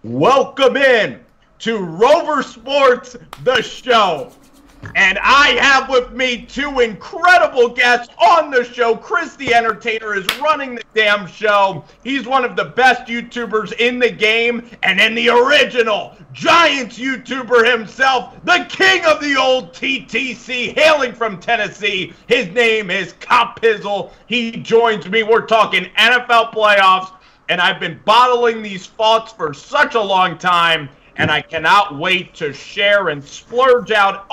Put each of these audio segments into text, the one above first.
Welcome in to Rover Sports, the show. And I have with me two incredible guests on the show. Chris the Entertainer is running the damn show. He's one of the best YouTubers in the game. And then the original Giants YouTuber himself, the king of the old TTC, hailing from Tennessee. His name is Copizzle. He joins me. We're talking NFL playoffs. And I've been bottling these thoughts for such a long time. And I cannot wait to share and splurge out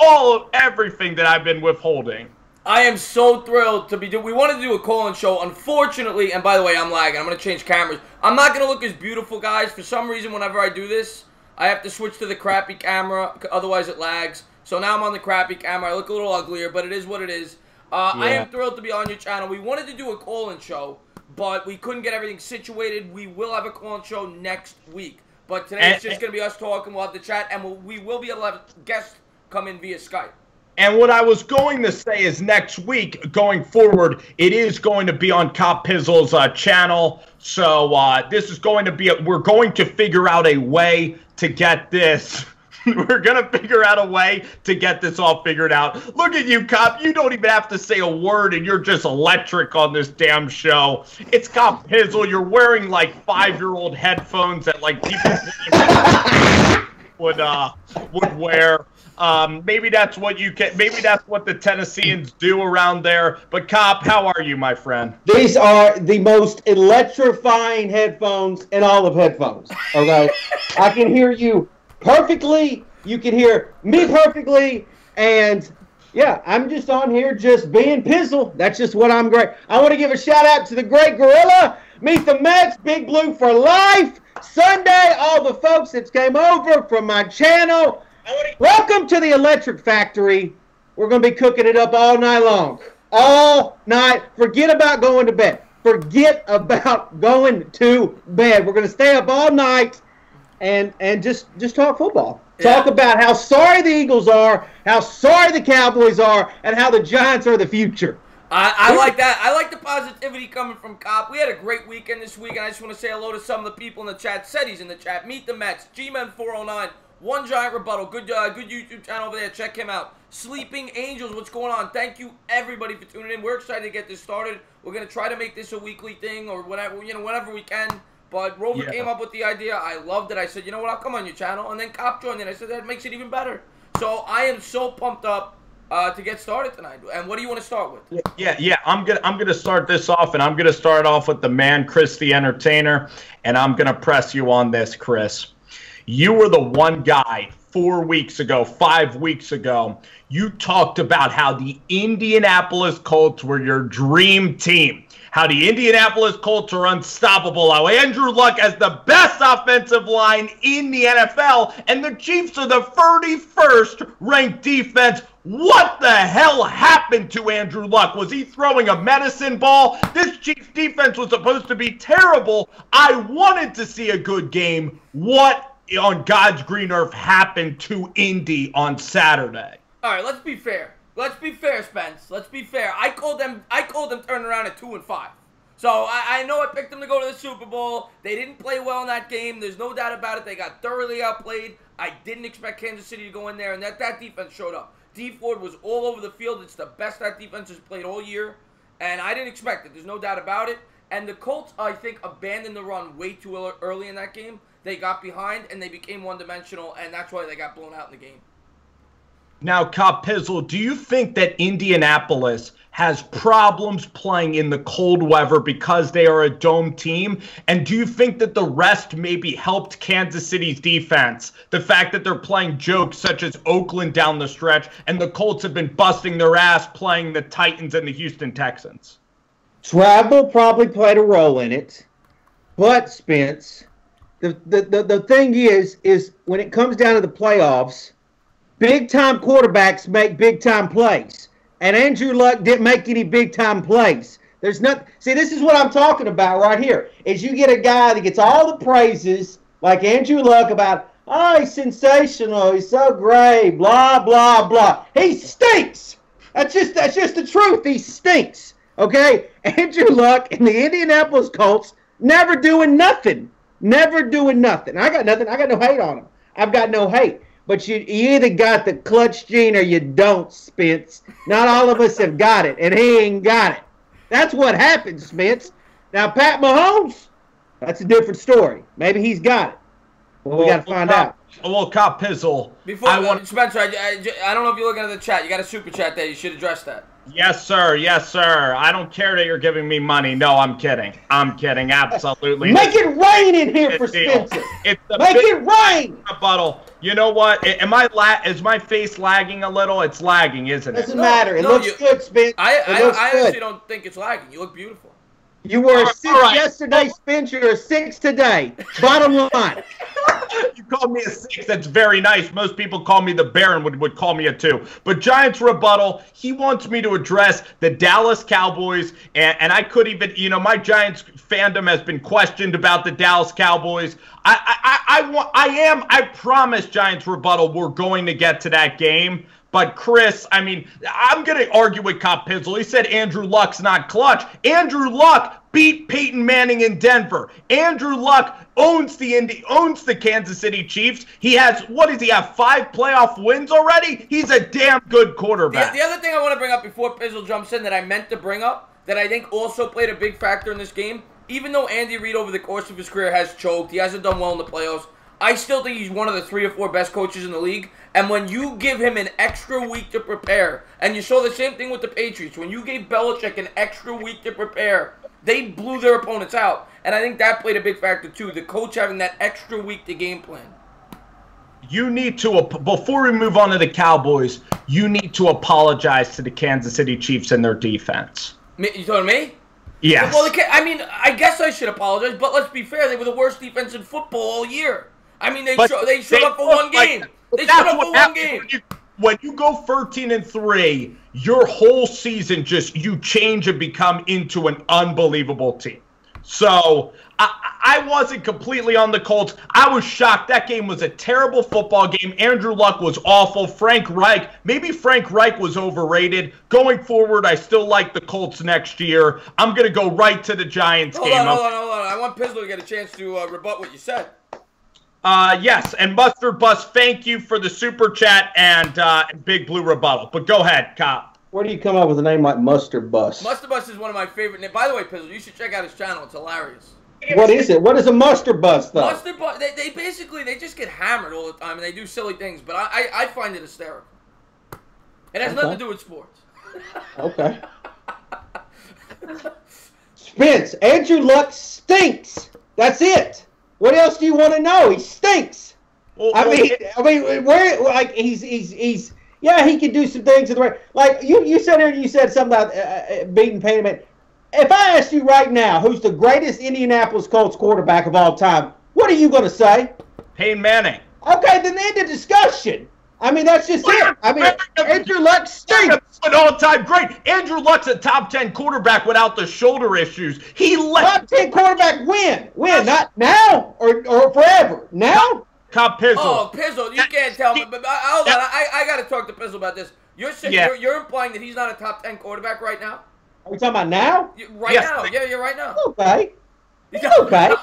everything that I've been withholding. I am so thrilled to be doing. We wanted to do a call-in show. Unfortunately, and by the way, I'm lagging. I'm going to change cameras. I'm not going to look as beautiful, guys. For some reason, whenever I do this, I have to switch to the crappy camera. Otherwise, it lags. So now I'm on the crappy camera. I look a little uglier, but it is what it is. I am thrilled to be on your channel. We wanted to do a call-in show, but we couldn't get everything situated. We will have a call-in show next week. But today it's just going to be us talking. We'll have the chat, and we will be able to have guests come in via Skype. And what I was going to say is next week, going forward, it is going to be on Copizzle's channel. So this is going to be, we're going to figure out a way to get this. We're going to figure out a way to get this all figured out. Look at you, Cop. You don't even have to say a word, and you're just electric on this damn show. It's Copizzle. You're wearing, like, 5-year-old headphones that, like, people would wear. Maybe that's what you can. Maybe that's what the Tennesseans do around there. But, Cop, how are you, my friend? These are the most electrifying headphones in all of headphones, okay? I can hear you perfectly, you can hear me perfectly, and yeah, I'm just on here just being Pizzle. That's just what I'm great. I want to give a shout out to the great Gorilla, Meet the Mets, Big Blue for Life, Sunday, all the folks that came over from my channel. Welcome to the Electric Factory. We're going to be cooking it up all night long. All night. Forget about going to bed. Forget about going to bed. We're going to stay up all night and just talk football. Yeah. Talk about how sorry the Eagles are, how sorry the Cowboys are, and how the Giants are the future. I like that. I like the positivity coming from Cop. We had a great weekend this week, and I just want to say hello to some of the people in the chat. Seti's in the chat. Meet the Mets. G-Men409. One Giant Rebuttal. Good YouTube channel over there. Check him out. Sleeping Angels. What's going on? Thank you, everybody, for tuning in. We're excited to get this started. We're going to try to make this a weekly thing or whatever, whenever we can. But Rover came up with the idea. I loved it. I said, you know what? I'll come on your channel. And then Cop joined in. I said, that makes it even better. So I am so pumped up to get started tonight. And what do you want to start with? Yeah. I'm gonna start this off, and I'm gonna start off with the man, Chris the Entertainer, and I'm gonna press you on this, Chris. You were the one guy 4 weeks ago, 5 weeks ago. You talked about how the Indianapolis Colts were your dream team. How the Indianapolis Colts are unstoppable. How Andrew Luck has the best offensive line in the NFL. And the Chiefs are the 31st ranked defense. What the hell happened to Andrew Luck? Was he throwing a medicine ball? This Chiefs defense was supposed to be terrible. I wanted to see a good game. What on God's green earth happened to Indy on Saturday? All right, let's be fair. Let's be fair, Spence. Let's be fair. I called them turning around at 2-5. So I know I picked them to go to the Super Bowl. They didn't play well in that game. There's no doubt about it. They got thoroughly outplayed. I didn't expect Kansas City to go in there, and that defense showed up. D Ford was all over the field. It's the best that defense has played all year, and I didn't expect it. There's no doubt about it. And the Colts, I think, abandoned the run way too early in that game. They got behind, and they became one-dimensional, and that's why they got blown out in the game. Now, Copizzle, do you think that Indianapolis has problems playing in the cold weather because they are a dome team? And do you think that the rest maybe helped Kansas City's defense? The fact that they're playing jokes such as Oakland down the stretch, and the Colts have been busting their ass playing the Titans and the Houston Texans? Travel probably played a role in it. But, Spence, the thing is when it comes down to the playoffs, big-time quarterbacks make big-time plays. And Andrew Luck didn't make any big-time plays. There's not. See, this is what I'm talking about right here, is you get a guy that gets all the praises, like Andrew Luck, about, oh, he's sensational, he's so great, blah, blah, blah. He stinks. That's just the truth. He stinks. Okay? Andrew Luck and the Indianapolis Colts never doing nothing. never doing nothing. I got nothing. I got no hate on him. I've got no hate. But you either got the clutch gene or you don't, Spence. Not all of us have got it, and he ain't got it. That's what happens, Spence. Now, Pat Mahomes, that's a different story. Maybe he's got it. Well, we got to find out. Well, Copizzle, Spencer, I don't know if you're looking at the chat. You got a super chat there. You should address that. Yes, sir. Yes, sir. I don't care that you're giving me money. No, I'm kidding. I'm kidding. Absolutely. Make it rain in here for Spencer. Make it rain. Rebuttal. You know what? Is my face lagging a little? It's lagging, isn't it? Doesn't matter. It looks good, Spence. I actually don't think it's lagging. You look beautiful. You were a 6 yesterday, Spence. You're a 6 today. Bottom line. You called me a 6. That's very nice. Most people call me the bear and would call me a 2. But Giants rebuttal, he wants me to address the Dallas Cowboys. And I could even, my Giants fandom has been questioned about the Dallas Cowboys. I promise, Giants rebuttal, we're going to get to that game. But Chris, I'm going to argue with Copizzle. He said Andrew Luck's not clutch. Andrew Luck beat Peyton Manning in Denver. Andrew Luck owns the Kansas City Chiefs. He has, 5 playoff wins already? He's a damn good quarterback. The other thing I want to bring up before Pizzle jumps in that I meant to bring up, that I think also played a big factor in this game, even though Andy Reid over the course of his career has choked, he hasn't done well in the playoffs, I still think he's one of the 3 or 4 best coaches in the league. And when you give him an extra week to prepare, and you saw the same thing with the Patriots, when you gave Belichick an extra week to prepare, they blew their opponents out. And I think that played a big factor too, the coach having that extra week to game plan. You need to, before we move on to the Cowboys, you need to apologize to the Kansas City Chiefs and their defense. You talking to me? Yes. Well, I guess I should apologize, but let's be fair. They were the worst defense in football all year. They showed up for one game. They showed up for one game. When you go 13-3, your whole season you change and become into an unbelievable team. So I wasn't completely on the Colts. I was shocked. That game was a terrible football game. Andrew Luck was awful. Maybe Frank Reich was overrated. Going forward, I still like the Colts next year. I'm going to go right to the Giants game. Hold on. I want Pizzle to get a chance to rebut what you said. Yes, and Mustard Bus, thank you for the super chat and Big Blue rebuttal. But go ahead, Cop. Where do you come up with a name like Mustard Bus? Mustard Bus is one of my favorite names. By the way, Pizzle, you should check out his channel. It's hilarious. What is it? What is a Mustard Bus, though? Mustard Bus, they basically, they just get hammered all the time, and they do silly things, but I find it hysterical. It has nothing to do with sports. Okay. Spence, Andrew Luck stinks. That's it. What else do you want to know? He stinks. He's yeah, he can do some things in the right. Like you said here, you said something about beating Peyton Manning. If I asked you right now, who's the greatest Indianapolis Colts quarterback of all time, what are you going to say? Peyton Manning. Okay, then end the discussion. That's just it. Andrew Luck stinks. An all-time great. Andrew Luck's a top 10 quarterback without the shoulder issues. Top 10 quarterback when? Not now or forever. Now? Copizzle. Oh, Pizzle, you can't tell me. But hold on, I got to talk to Pizzle about this. You're implying that he's not a top 10 quarterback right now? Are we talking about now? Now. Yeah, you're right now. Okay. Okay.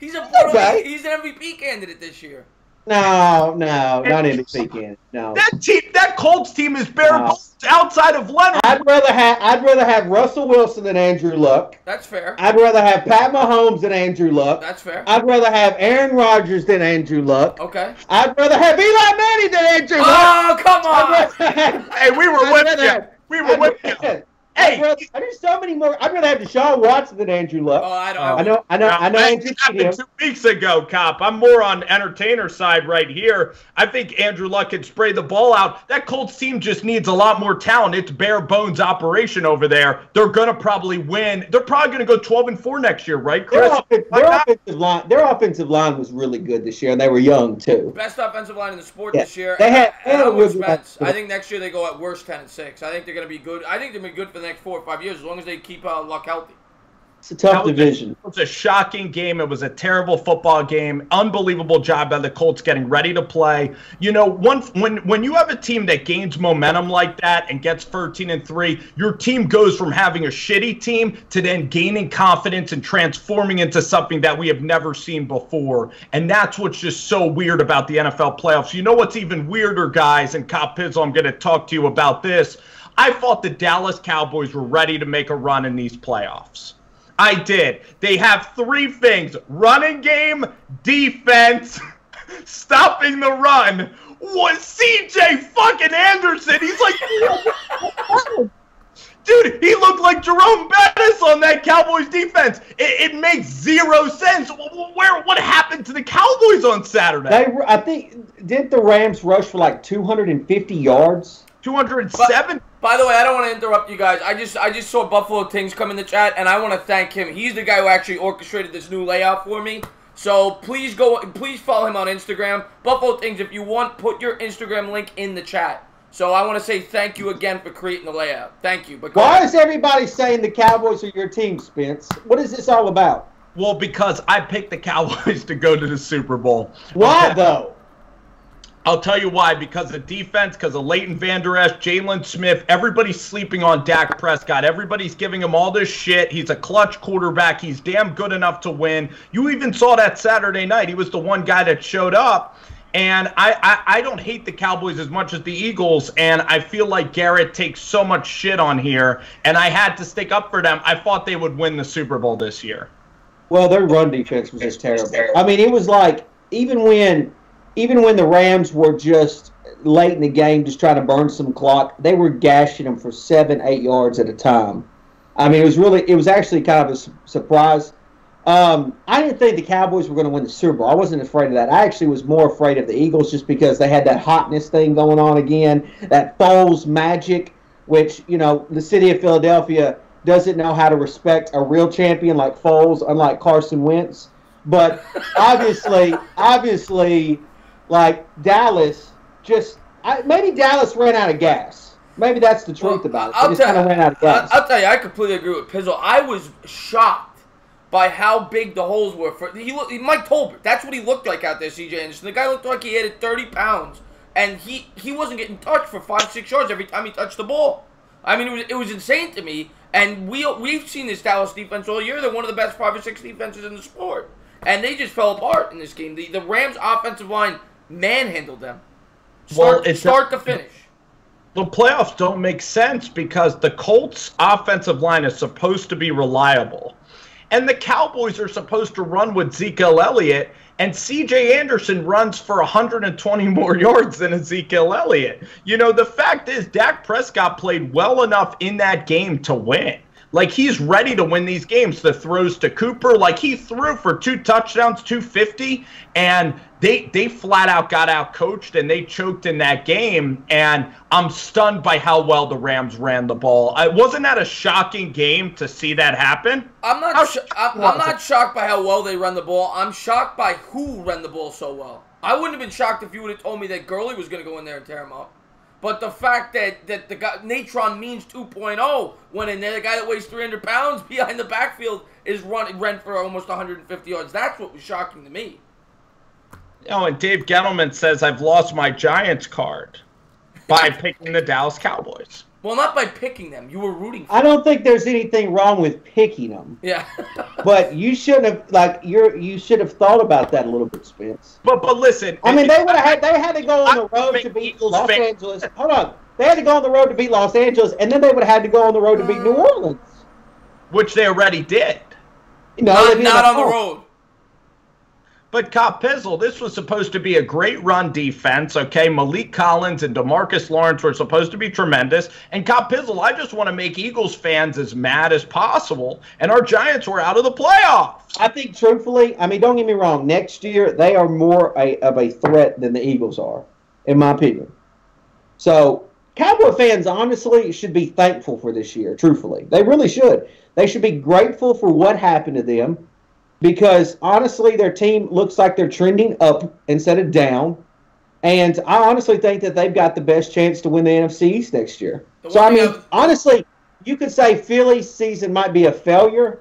He's an MVP candidate this year. No, not MVP candidate. No. That Colts team is bare bones outside of Leonard. I'd rather have Russell Wilson than Andrew Luck. That's fair. I'd rather have Pat Mahomes than Andrew Luck. That's fair. I'd rather have Aaron Rodgers than Andrew Luck. Okay. I'd rather have Eli Manning than Andrew Luck. Oh, come on. Hey, we were with you. We were with you. Hey, there's so many more. I'd rather have Deshaun Watson than Andrew Luck. Oh, I know. Andrew happened 2 weeks ago, Cop. I'm more on entertainer side right here. I think Andrew Luck can spray the ball out. That Colts team just needs a lot more talent. It's bare bones operation over there. They're gonna probably win. They're probably gonna go 12-4 next year, right, Chris? Their offensive line was really good this year, and they were young too. Best offensive line in the sport this year. They had. I think next year they go at worst 10-6. I think they're gonna be good. I think they're gonna be good for the next 4 or 5 years as long as they keep Luck healthy. It's a tough division. It was a shocking game. It was a terrible football game. Unbelievable job by the Colts getting ready to play. You know, when you have a team that gains momentum like that and gets 13-3, your team goes from having a shitty team to then gaining confidence and transforming into something that we have never seen before. And that's what's just so weird about the NFL playoffs. You know what's even weirder, guys, and Copizzle, I'm going to talk to you about this. I thought the Dallas Cowboys were ready to make a run in these playoffs. I did. They have three things: running game, defense, stopping the run. What, CJ fucking Anderson? He's like, dude, he looked like Jerome Bettis on that Cowboys defense. It makes zero sense. What happened to the Cowboys on Saturday? I think, didn't the Rams rush for like 250 yards? 207. By the way, I don't want to interrupt you guys. I just saw Buffalo Tings come in the chat, and I want to thank him. He's the guy who actually orchestrated this new layout for me. So please follow him on Instagram. Buffalo Tings, if you want, put your Instagram link in the chat. So I want to say thank you again for creating the layout. Thank you. But why is everybody saying the Cowboys are your team, Spence? What is this all about? Well, because I picked the Cowboys to go to the Super Bowl. Why, though? I'll tell you why. Because of defense, because of Leighton Vander Esch, Jalen Smith. Everybody's sleeping on Dak Prescott. Everybody's giving him all this shit. He's a clutch quarterback. He's damn good enough to win. You even saw that Saturday night. He was the one guy that showed up. And I don't hate the Cowboys as much as the Eagles, and I feel like Garrett takes so much shit on here, and I had to stick up for them. I thought they would win the Super Bowl this year. Well, their run defense was just terrible. I mean, it was like even when the Rams were just late in the game, just trying to burn some clock, they were gashing them for 7-8 yards at a time. I mean, it was actually kind of a surprise. I didn't think the Cowboys were going to win the Super Bowl. I wasn't afraid of that. I actually was more afraid of the Eagles just because they had that hotness thing going on again, that Foles magic, which, you know, the city of Philadelphia doesn't know how to respect a real champion like Foles, unlike Carson Wentz. But obviously, like Dallas maybe Dallas ran out of gas. Maybe that's the truth about it. They just kind of ran out of gas. I'll tell you, I completely agree with Pizzle. I was shocked by how big the holes were. Mike Tolbert, that's what he looked like out there, CJ Anderson. The guy looked like he added 30 pounds, and he wasn't getting touched for 5-6 yards every time he touched the ball. I mean, it was insane to me, and we've seen this Dallas defense all year. They're one of the best 5 or 6 defenses in the sport, and they just fell apart in this game. The Rams' offensive line manhandled them, start to finish. The playoffs don't make sense because the Colts' offensive line is supposed to be reliable. And the Cowboys are supposed to run with Ezekiel Elliott, and C.J. Anderson runs for 120 more yards than Ezekiel Elliott. You know, the fact is Dak Prescott played well enough in that game to win. Like, he's ready to win these games. The throws to Cooper, like, he threw for 2 touchdowns, 250, and they flat out got out coached and they choked in that game. And I'm stunned by how well the Rams ran the ball. Wasn't that a shocking game to see that happen? I'm not shocked by how well they run the ball. I'm shocked by who ran the ball so well. I wouldn't have been shocked if you would have told me that Gurley was going to go in there and tear him up. But the fact that the guy, Natron Means 2.0 went in there, the guy that weighs 300 pounds behind the backfield ran for almost 150 yards. That's what was shocking to me. Oh, and Dave Gettleman says, I've lost my Giants card by picking the Dallas Cowboys. Well, not by picking them. You were rooting for them. I don't think there's anything wrong with picking them. Yeah. But you should have you should have thought about that a little bit, Spence. But listen, I mean, they had to go on the road to beat Los Angeles. Hold on. They had to go on the road to beat Los Angeles, and then they would have had to go on the road to beat New Orleans. Which they already did. No, not on the road. But Copizzle, this was supposed to be a great run defense, okay? Malik Collins and DeMarcus Lawrence were supposed to be tremendous. And Copizzle, I just want to make Eagles fans as mad as possible. And our Giants were out of the playoffs. I think, truthfully, I mean, don't get me wrong. Next year, they are more of a threat than the Eagles are, in my opinion. So, Cowboy fans, honestly, should be thankful for this year, truthfully. They really should. They should be grateful for what happened to them. Because, honestly, their team looks like they're trending up instead of down. And I honestly think that they've got the best chance to win the NFC East next year. So, I mean, honestly, you could say Philly's season might be a failure.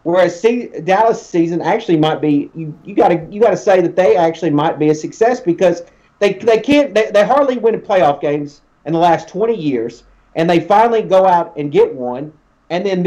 Whereas Dallas' season actually might be you got to say that they actually might be a success because they hardly win playoff games in the last 20 years, and they finally go out and get one, and then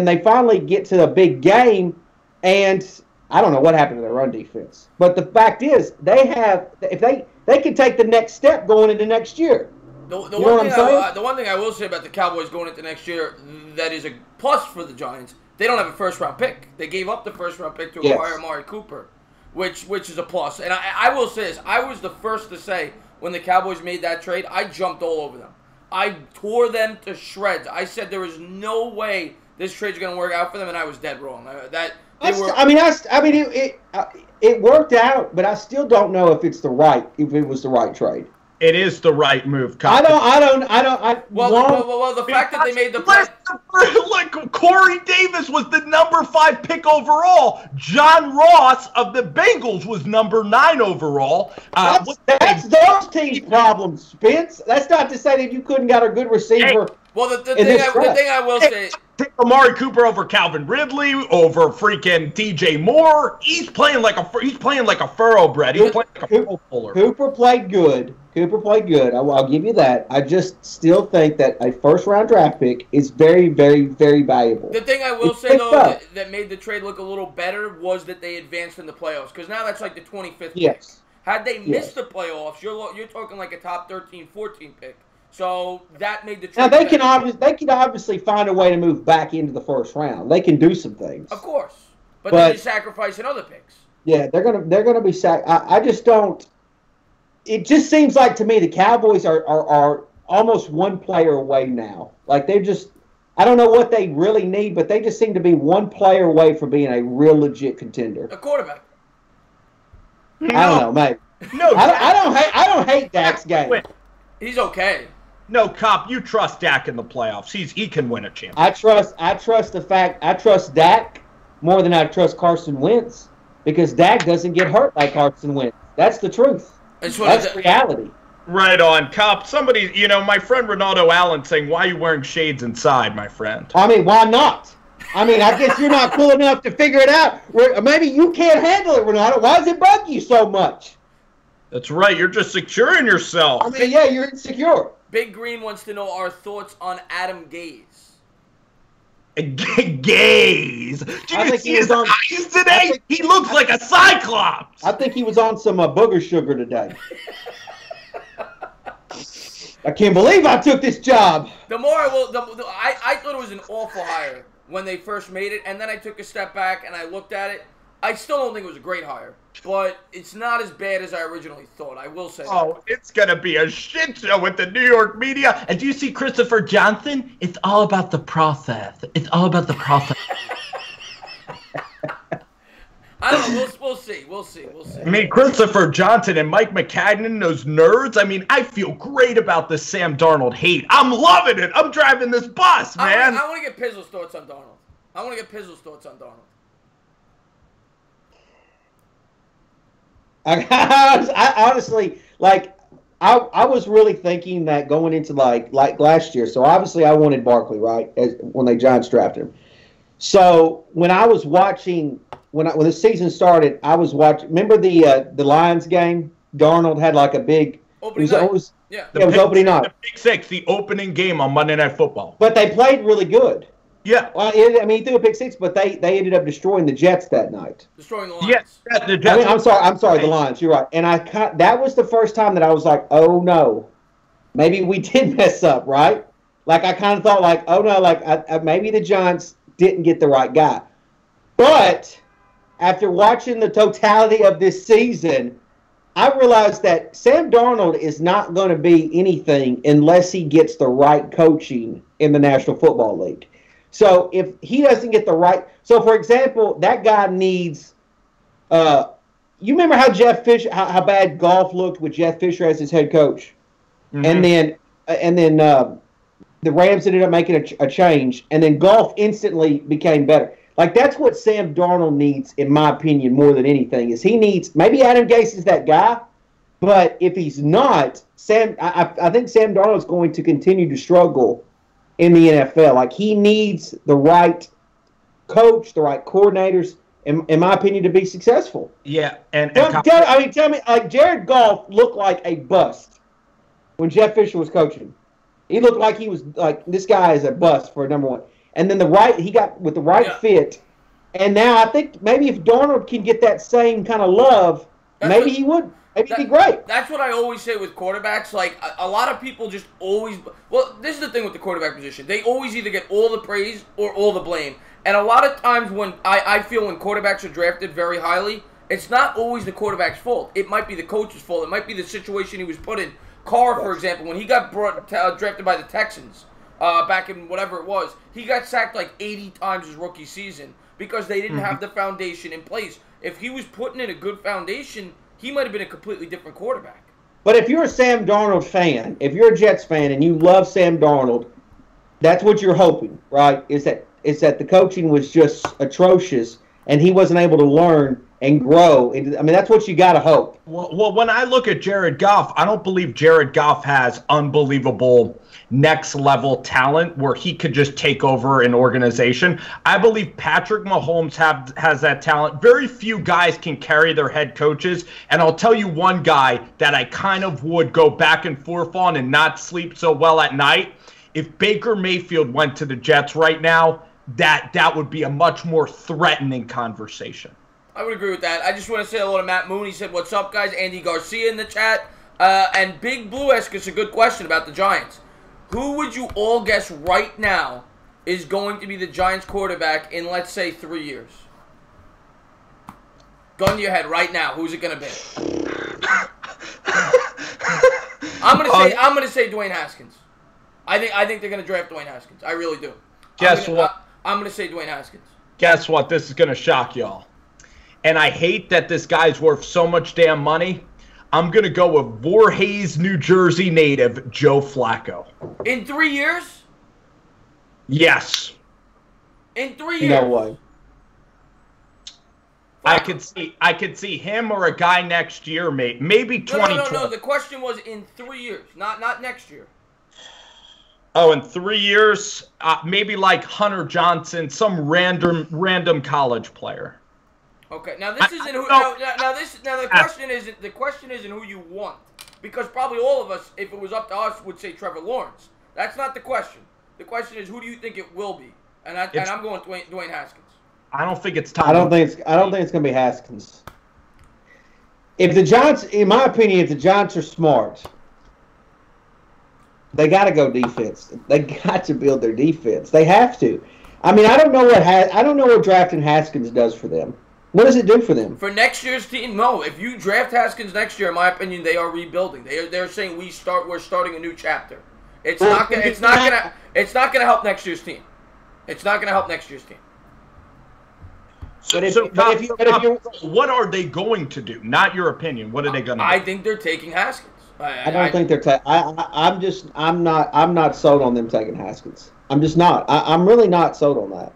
they finally get to a big game, and I don't know what happened to their run defense, but the fact is if they can take the next step going into next year. The one thing I will say about the Cowboys going into next year that is a plus for the Giants, they don't have a first-round pick. They gave up the first-round pick to acquire Amari Cooper, which is a plus. And I will say this. I was the first to say when the Cowboys made that trade, I jumped all over them. I tore them to shreds. I said there was no way this trade's going to work out for them, and I was dead wrong. It worked out, but I still don't know if it was the right trade. It is the right move. I don't. Well, the fact that they made the play. Look, Corey Davis was the number 5 pick overall. John Ross of the Bengals was number 9 overall. That's those teams' problems, Spence. That's not to say that you couldn't got a good receiver. Well, the thing I will say. Take Amari Cooper over Calvin Ridley, over freaking DJ Moore. He's playing like a thoroughbred. He's playing like a football puller. Cooper played good. I'll give you that. I just still think that a first-round draft pick is very, very, very valuable. The thing I will say, though, that made the trade look a little better was that they advanced in the playoffs. Because now that's like the 25th pick. Had they missed the playoffs, you're talking like a top 13, 14 pick. So that made the trade. Now they can obviously find a way to move back into the first round. They can do some things, of course, but then you're sacrificing other picks. Yeah, they're gonna be I just don't. It just seems like to me the Cowboys are almost one player away now. Like they're just. I don't know what they really need, but they just seem to be one player away from being a real legit contender. A quarterback. No. I don't know, mate. No, I don't hate Dak's game. He's okay. No, Cop, you trust Dak in the playoffs. He can win a championship. I trust Dak more than I trust Carson Wentz because Dak doesn't get hurt like Carson Wentz. That's the truth. That's reality. Right on, Cop. Somebody, my friend Ronaldo Allen saying, why are you wearing shades inside, my friend? I mean, why not? I guess you're not cool enough to figure it out. Maybe you can't handle it, Ronaldo. Why does it bug you so much? That's right. You're just securing yourself. You're insecure. Big Green wants to know our thoughts on Adam Gaze. Gaze? Did you see his eyes today? He looks like a cyclops. I think he was on some booger sugar today. I can't believe I took this job. I thought it was an awful hire when they first made it, and then I took a step back and I looked at it. I still don't think it was a great hire, but it's not as bad as I originally thought. I will say that. Oh, it's going to be a shit show with the New York media. And do you see Christopher Johnson? It's all about the process. It's all about the process. I don't know. We'll see. We'll see. Christopher Johnson and Mike McCagnon, those nerds. I feel great about this Sam Darnold hate. I'm loving it. I'm driving this bus, man. I want to get Pizzle's thoughts on Darnold. I honestly, I was really thinking that going into like last year. So obviously I wanted Barkley, right, when the Giants drafted him. So when I was watching, when the season started, I was watching. Remember the Lions game? Darnold had like a big opening night. It was opening night. The Big Six, the opening game on Monday Night Football. But they played really good. Yeah. Well, he threw a pick six, but they ended up destroying the Jets that night. Destroying the Lions. Yes, the Jets. I'm sorry, the Lions. You're right. And that was the first time that I was like, oh no, maybe we did mess up, right? Like I kind of thought, like, oh no, maybe the Giants didn't get the right guy. But after watching the totality of this season, I realized that Sam Darnold is not going to be anything unless he gets the right coaching in the National Football League. So if he doesn't get the right, so for example, that guy needs. You remember how Jeff Fisher, how bad golf looked with Jeff Fisher as his head coach, and then the Rams ended up making a change, and then golf instantly became better. Like that's what Sam Darnold needs, in my opinion, more than anything. Is he needs maybe Adam Gase is that guy, but if he's not, I think Sam Darnold is going to continue to struggle in the NFL. Like he needs the right coach, the right coordinators, in my opinion, to be successful. Yeah, tell me, like Jared Goff looked like a bust when Jeff Fisher was coaching. He looked like he was like, this guy is a bust for number one. And then he got with the right fit. And now I think maybe if Darnold can get that same kind of love, he would. Maybe he'd be great. That's what I always say with quarterbacks. Like, a lot of people just always... Well, this is the thing with the quarterback position. They always either get all the praise or all the blame. And a lot of times when I feel when quarterbacks are drafted very highly, it's not always the quarterback's fault. It might be the coach's fault. It might be the situation he was put in. Carr, for example, when he got drafted by the Texans back in whatever it was, he got sacked like 80 times his rookie season because they didn't have the foundation in place. If he was putting in a good foundation, he might have been a completely different quarterback. But if you're a Sam Darnold fan, if you're a Jets fan and you love Sam Darnold, that's what you're hoping, right? Is that the coaching was just atrocious and he wasn't able to learn and grow. I mean, that's what you got to hope. Well, when I look at Jared Goff, I don't believe Jared Goff has unbelievable next-level talent where he could just take over an organization. I believe Patrick Mahomes has that talent. Very few guys can carry their head coaches, and I'll tell you one guy that I kind of would go back and forth on and not sleep so well at night. If Baker Mayfield went to the Jets right now, that would be a much more threatening conversation. I would agree with that. I just want to say hello to Matt Moon. He said, "What's up, guys?" Andy Garcia in the chat. And Big Blue asked us a good question about the Giants. Who would you all guess right now is going to be the Giants quarterback in, let's say, 3 years? Gun to your head right now. Who's it going to be? I'm going to say Dwayne Haskins. I think they're going to draft Dwayne Haskins. I really do. Guess what? I'm going to say Dwayne Haskins. Guess what? This is going to shock y'all. And I hate that this guy's worth so much damn money. I'm going to go with Voorhees, New Jersey native Joe Flacco. In 3 years? Yes. In 3 years? No way. I could see him or a guy next year, maybe 2020. No. The question was in 3 years, not next year. Oh, in 3 years, maybe like Hunter Johnson, some random college player. Okay, now this isn't who. Now the question isn't who you want, because probably all of us, if it was up to us, would say Trevor Lawrence. That's not the question. The question is, who do you think it will be? And I'm going Dwayne Haskins. I don't think it's time. I don't think it's going to be Haskins. If the Giants, in my opinion, if the Giants are smart, they got to go defense. They got to build their defense. They have to. I mean, I don't know what drafting Haskins does for them. What does it do for them? For next year's team, no. If you draft Haskins next year, in my opinion, they are rebuilding. They're saying we're starting a new chapter. It's not gonna help next year's team. It's not gonna help next year's team. What are they going to do? Not your opinion. What are they going to do? I think they're taking Haskins. I don't think they're I'm not sold on them taking Haskins. I'm just not. I'm really not sold on that.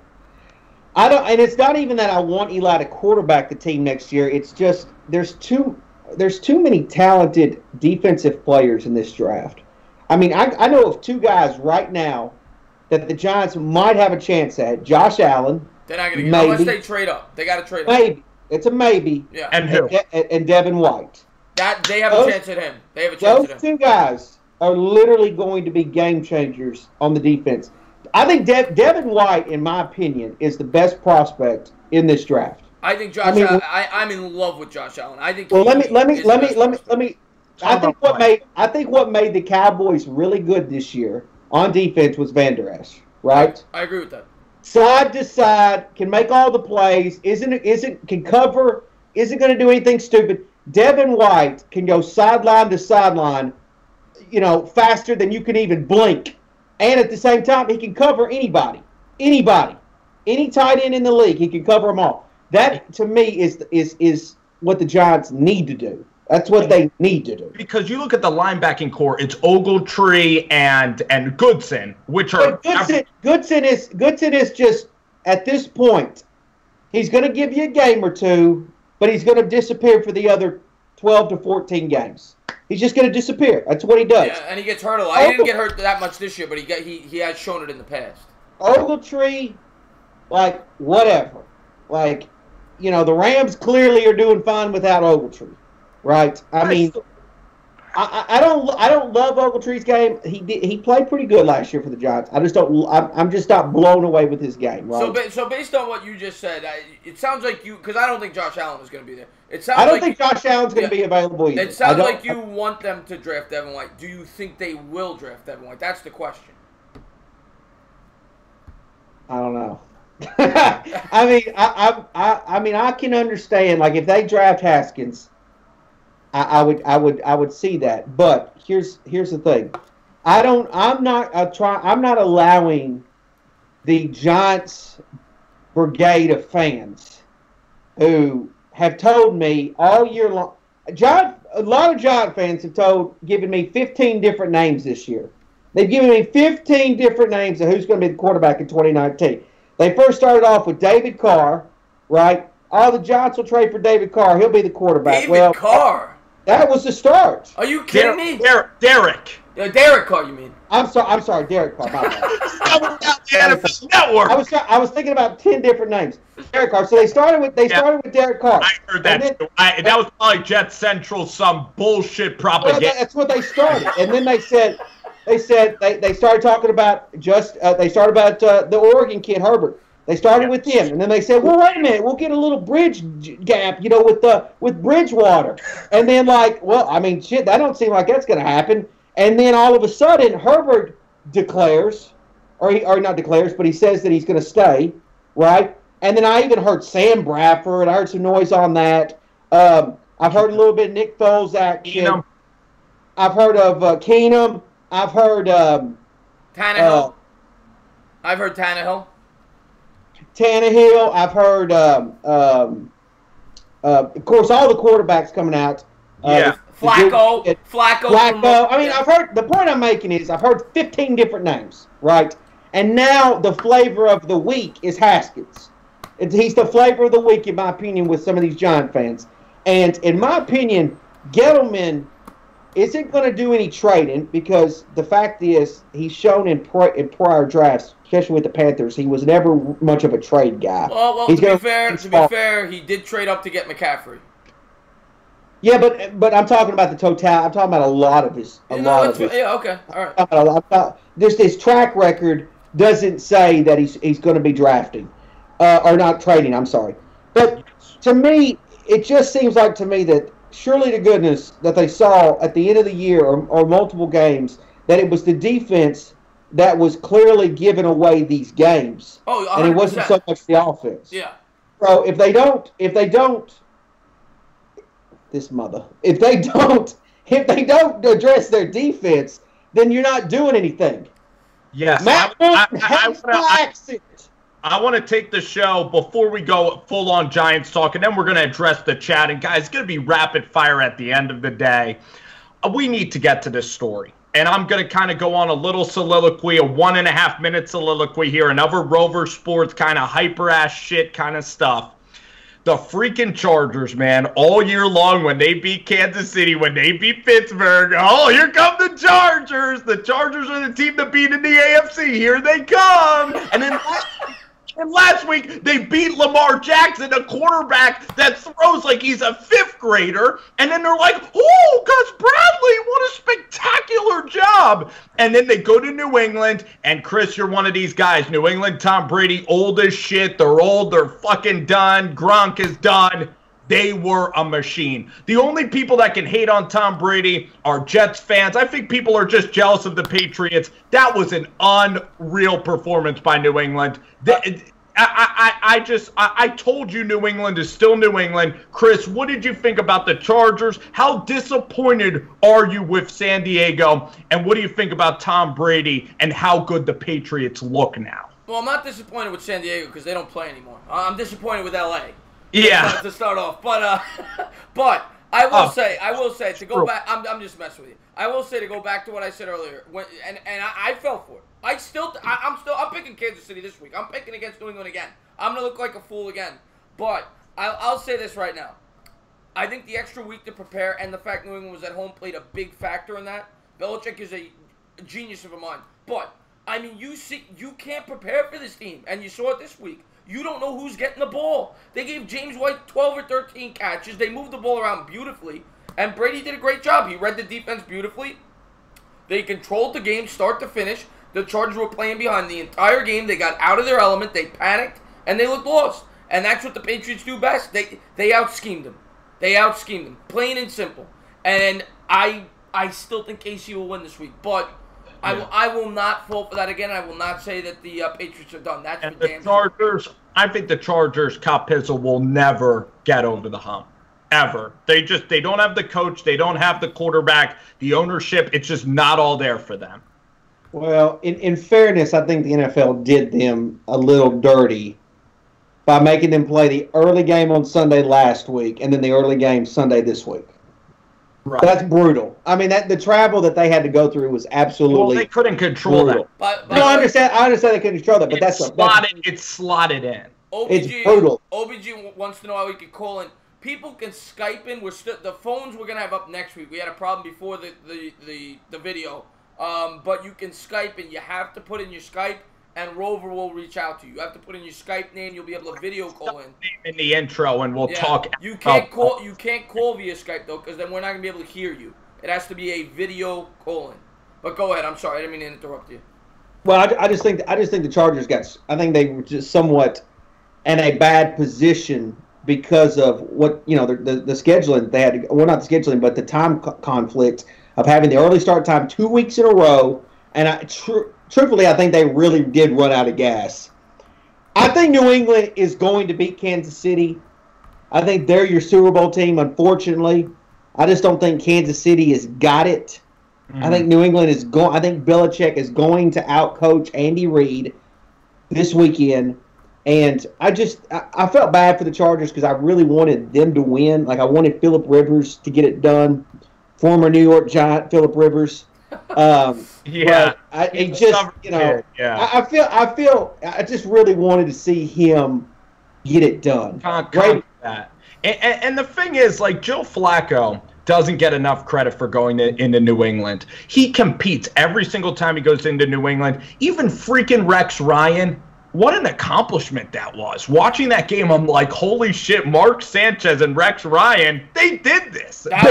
And it's not even that I want Eli to quarterback the team next year. It's just there's too many talented defensive players in this draft. I mean, I know of two guys right now that the Giants might have a chance at. Josh Allen. They're not going to get unless they trade up. They got to trade up. Maybe. It's a maybe. Yeah. And who? And Devin White. They have a chance at him. They have a chance at him. Those two guys are literally going to be game changers on the defense. I think Devin White, in my opinion, is the best prospect in this draft. I think Josh Allen. I'm in love with Josh Allen. I think. Well, let me. I think what made the Cowboys really good this year on defense was Van Der Esch, right? I agree with that. Side to side, can make all the plays. Can cover. Isn't going to do anything stupid. Devin White can go sideline to sideline, faster than you can even blink. And at the same time, he can cover anybody. Any tight end in the league, he can cover them all. That, to me, is what the Giants need to do. That's what they need to do. Because you look at the linebacking core, it's Ogletree and Goodson, which are Goodson is just at this point, he's going to give you a game or two, but he's going to disappear for the other 12 to 14 games. He's just going to disappear. That's what he does. Yeah, and he gets hurt a lot. He didn't get hurt that much this year, but he has shown it in the past. Ogletree like, whatever. Like, you know, the Rams clearly are doing fine without Ogletree, right? I mean, I don't love Ogletree's game. He played pretty good last year for the Giants. I just don't. I'm just not blown away with his game. Right? So based on what you just said, it sounds like you, because I don't think Josh Allen is going to be there. It sounds I don't like think Josh Allen's going to be available either. It sounds like you want them to draft Devin White. Do you think they will draft Devin White? That's the question. I don't know. I mean, I mean, I can understand, like, if they draft Haskins, I would see that. But here's the thing. I'm not allowing the Giants brigade of fans who have told me all year long. A lot of Giant fans have given me 15 different names this year. They've given me 15 different names of who's going to be the quarterback in 2019. They first started off with David Carr, right? All the Giants will trade for David Carr. He'll be the quarterback. David Carr? That was the start. Are you kidding me? Derek. Derek Carr, you mean? I'm sorry, Derek Carr. Network. I was thinking about 10 different names. Derek Carr. So they started with Derek Carr. I heard that. That was probably Jet Central, some bullshit propaganda. Well, that's what they started, and then they started talking about the Oregon kid Herbert. They started with him, and then they said, "Well, wait a minute, we'll get a little bridge gap, you know, with Bridgewater." And then, like, well, I mean, shit, that don't seem like that's going to happen. And then all of a sudden, Herbert declares, or not declares, but he says that he's going to stay, right? And then I even heard Sam Bradford. I heard some noise on that. I've heard a little bit of Nick Foles action. I've heard of Keenum. I've heard Tannehill. I've heard Tannehill. I've heard, of course, all the quarterbacks coming out. Flacco. I mean, I've heard, the point I'm making is I've heard 15 different names, right? And now the flavor of the week is Haskins. He's the flavor of the week, in my opinion, with some of these Giant fans. And in my opinion, Gettleman isn't going to do any trading, because the fact is he's shown in prior drafts, especially with the Panthers, he was never much of a trade guy. Well, to be fair, he did trade up to get McCaffrey. Yeah, but I'm talking about the total. I'm talking about a lot of his. Yeah, okay, all right. Just his track record doesn't say that he's going to be drafting, or not trading. I'm sorry, but to me, it just seems like to me that surely to goodness that they saw at the end of the year or multiple games that it was the defense that was clearly giving away these games. Oh, 100%. And it wasn't so much the offense. Yeah. So if they don't address their defense, then you're not doing anything. Yes. I want to take the show before we go full-on Giants talk, and then we're going to address the chat. And, guys, it's going to be rapid fire at the end of the day. We need to get to this story. And I'm going to kind of go on a little soliloquy, a 1.5-minute soliloquy here, another Rover Sports kind of hyper-ass shit kind of stuff. The freaking Chargers, man, all year long when they beat Kansas City, when they beat Pittsburgh, oh, here come the Chargers. The Chargers are the team to beat in the AFC. Here they come. And then last week, they beat Lamar Jackson, a quarterback that throws like he's a fifth grader. And then they're like, oh, Gus Bradley, what a spectacular job. And then they go to New England. And, Chris, you're one of these guys. New England, Tom Brady, old as shit. They're old. They're fucking done. Gronk is done. They were a machine. The only people that can hate on Tom Brady are Jets fans. I think people are just jealous of the Patriots. That was an unreal performance by New England. I told you New England is still New England. Chris, what did you think about the Chargers? How disappointed are you with San Diego? And what do you think about Tom Brady and how good the Patriots look now? Well, I'm not disappointed with San Diego because they don't play anymore. I'm disappointed with LA. Yeah. To start off, but I will say to go back. I'm just messing with you. I will say to go back to what I said earlier. I fell for it. I'm picking Kansas City this week. I'm picking against New England again. I'm gonna look like a fool again. But I'll say this right now. I think the extra week to prepare and the fact New England was at home played a big factor in that. Belichick is a genius of a mind. But I mean, you can't prepare for this team, and you saw it this week. you don't know who's getting the ball. They gave James White 12 or 13 catches. They moved the ball around beautifully, and Brady did a great job. He read the defense beautifully. They controlled the game start to finish. The Chargers were playing behind the entire game. They got out of their element. They panicked, and they looked lost. And that's what the Patriots do best. They out-schemed them. They out-schemed them, plain and simple. And I still think KC will win this week, but I will not fall for that again. I will not say that the Patriots are done. That's and for the Chargers. I think the Chargers, Copizzle, will never get over the hump. Ever. They don't have the coach. They don't have the quarterback. The ownership. It's just not all there for them. Well, in fairness, I think the NFL did them a little dirty by making them play the early game on Sunday last week and then the early game Sunday this week. Right. That's brutal. I mean, the travel that they had to go through was absolutely Well, they couldn't control brutal. that. No, I understand they couldn't control that, but it's slotted in. It's brutal. OBG wants to know how we could call in. People can Skype in. The phones we're gonna have up next week. We had a problem before the video, but you can Skype in. You have to put in your Skype, and Rover will reach out to you. You have to put in your Skype name. You'll be able to video call in the intro, and we'll talk. You can't call. You can't call via Skype though, because then we're not gonna be able to hear you. It has to be a video call in. But go ahead. I'm sorry. I didn't mean to interrupt you. Well, I just think the Chargers got. I think they were just somewhat in a bad position because of what the scheduling they had to. Well, not the scheduling, but the time conflict of having the early start time 2 weeks in a row. And truthfully, I think they really did run out of gas. I think New England is going to beat Kansas City. I think they're your Super Bowl team. Unfortunately, I just don't think Kansas City has got it. Mm-hmm. I think New England is going. I think Belichick is going to outcoach Andy Reid this weekend. And I felt bad for the Chargers because I really wanted them to win. Like I wanted Phillip Rivers to get it done. Former New York Giant Phillip Rivers. Yeah. I just really wanted to see him get it done. That. And the thing is, like, Joe Flacco doesn't get enough credit for going into New England. He competes every single time he goes into New England. Even freaking Rex Ryan. What an accomplishment that was. Watching that game, I'm like, holy shit, Mark Sanchez and Rex Ryan, they did this. That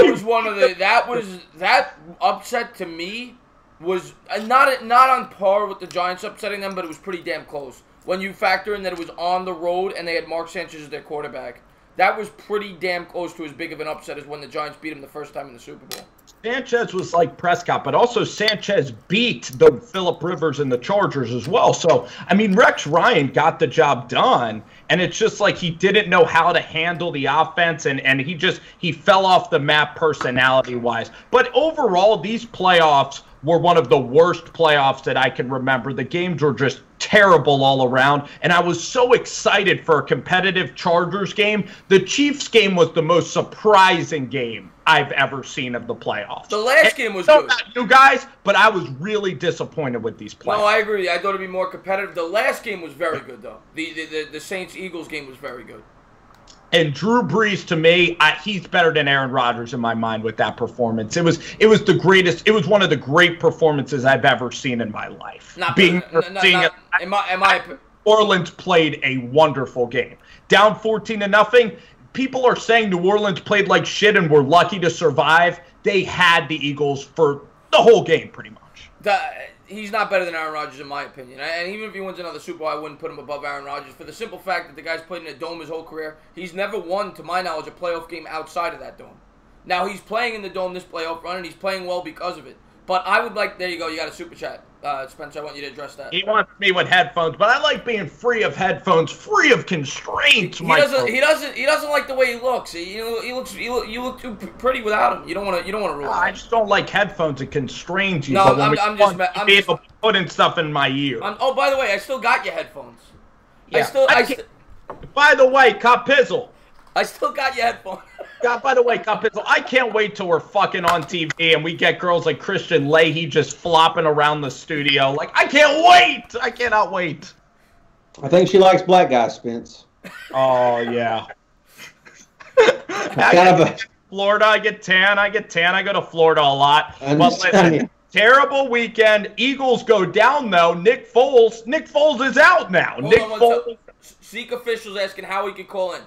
upset to me was not on par with the Giants upsetting them, but it was pretty damn close. When you factor in that it was on the road and they had Mark Sanchez as their quarterback, that was pretty damn close to as big of an upset as when the Giants beat him the first time in the Super Bowl. Sanchez was like Prescott, but also Sanchez beat the Phillip Rivers and the Chargers as well. So, I mean, Rex Ryan got the job done, and it's just like he didn't know how to handle the offense, and he fell off the map personality-wise. But overall, these playoffs were one of the worst playoffs that I can remember. The games were just terrible all around, and I was so excited for a competitive Chargers game. The Chiefs game was the most surprising game I've ever seen of the playoffs. The last game was good. Not you guys, but I was really disappointed with these playoffs. No, I agree. I thought it'd be more competitive. The last game was very good, though. The Saints-Eagles game was very good. And Drew Brees, to me, he's better than Aaron Rodgers in my mind with that performance. It was the greatest. It was one of the great performances I've ever seen in my life. Orleans played a wonderful game. Down 14-0. People are saying New Orleans played like shit and were lucky to survive. They had the Eagles for the whole game, pretty much. He's not better than Aaron Rodgers, in my opinion. And even if he wins another Super Bowl, I wouldn't put him above Aaron Rodgers for the simple fact that the guy's played in a dome his whole career. He's never won, to my knowledge, a playoff game outside of that dome. Now, he's playing in the dome this playoff run, and he's playing well because of it. But I would like... There you go. You got a super chat. Spencer, I want you to address that. He wants me with headphones, but I like being free of headphones, free of constraints. He doesn't like the way he looks. You look too pretty without him. You don't want to ruin it. I just don't like headphones. It constrains you. No, I'm just putting stuff in my ear. Oh, by the way, I still got your headphones. Yeah. By the way, Copizzle. I still got your headphones. God, by the way, Copizzle, I can't wait till we're fucking on TV and we get girls like Christian Leahy just flopping around the studio. Like, I can't wait. I cannot wait. I think she likes black guys, Spence. Oh, yeah. Florida, I get tan. I go to Florida a lot. But listen, terrible weekend. Eagles go down, though. Nick Foles is out now. Seek officials asking how he can call in.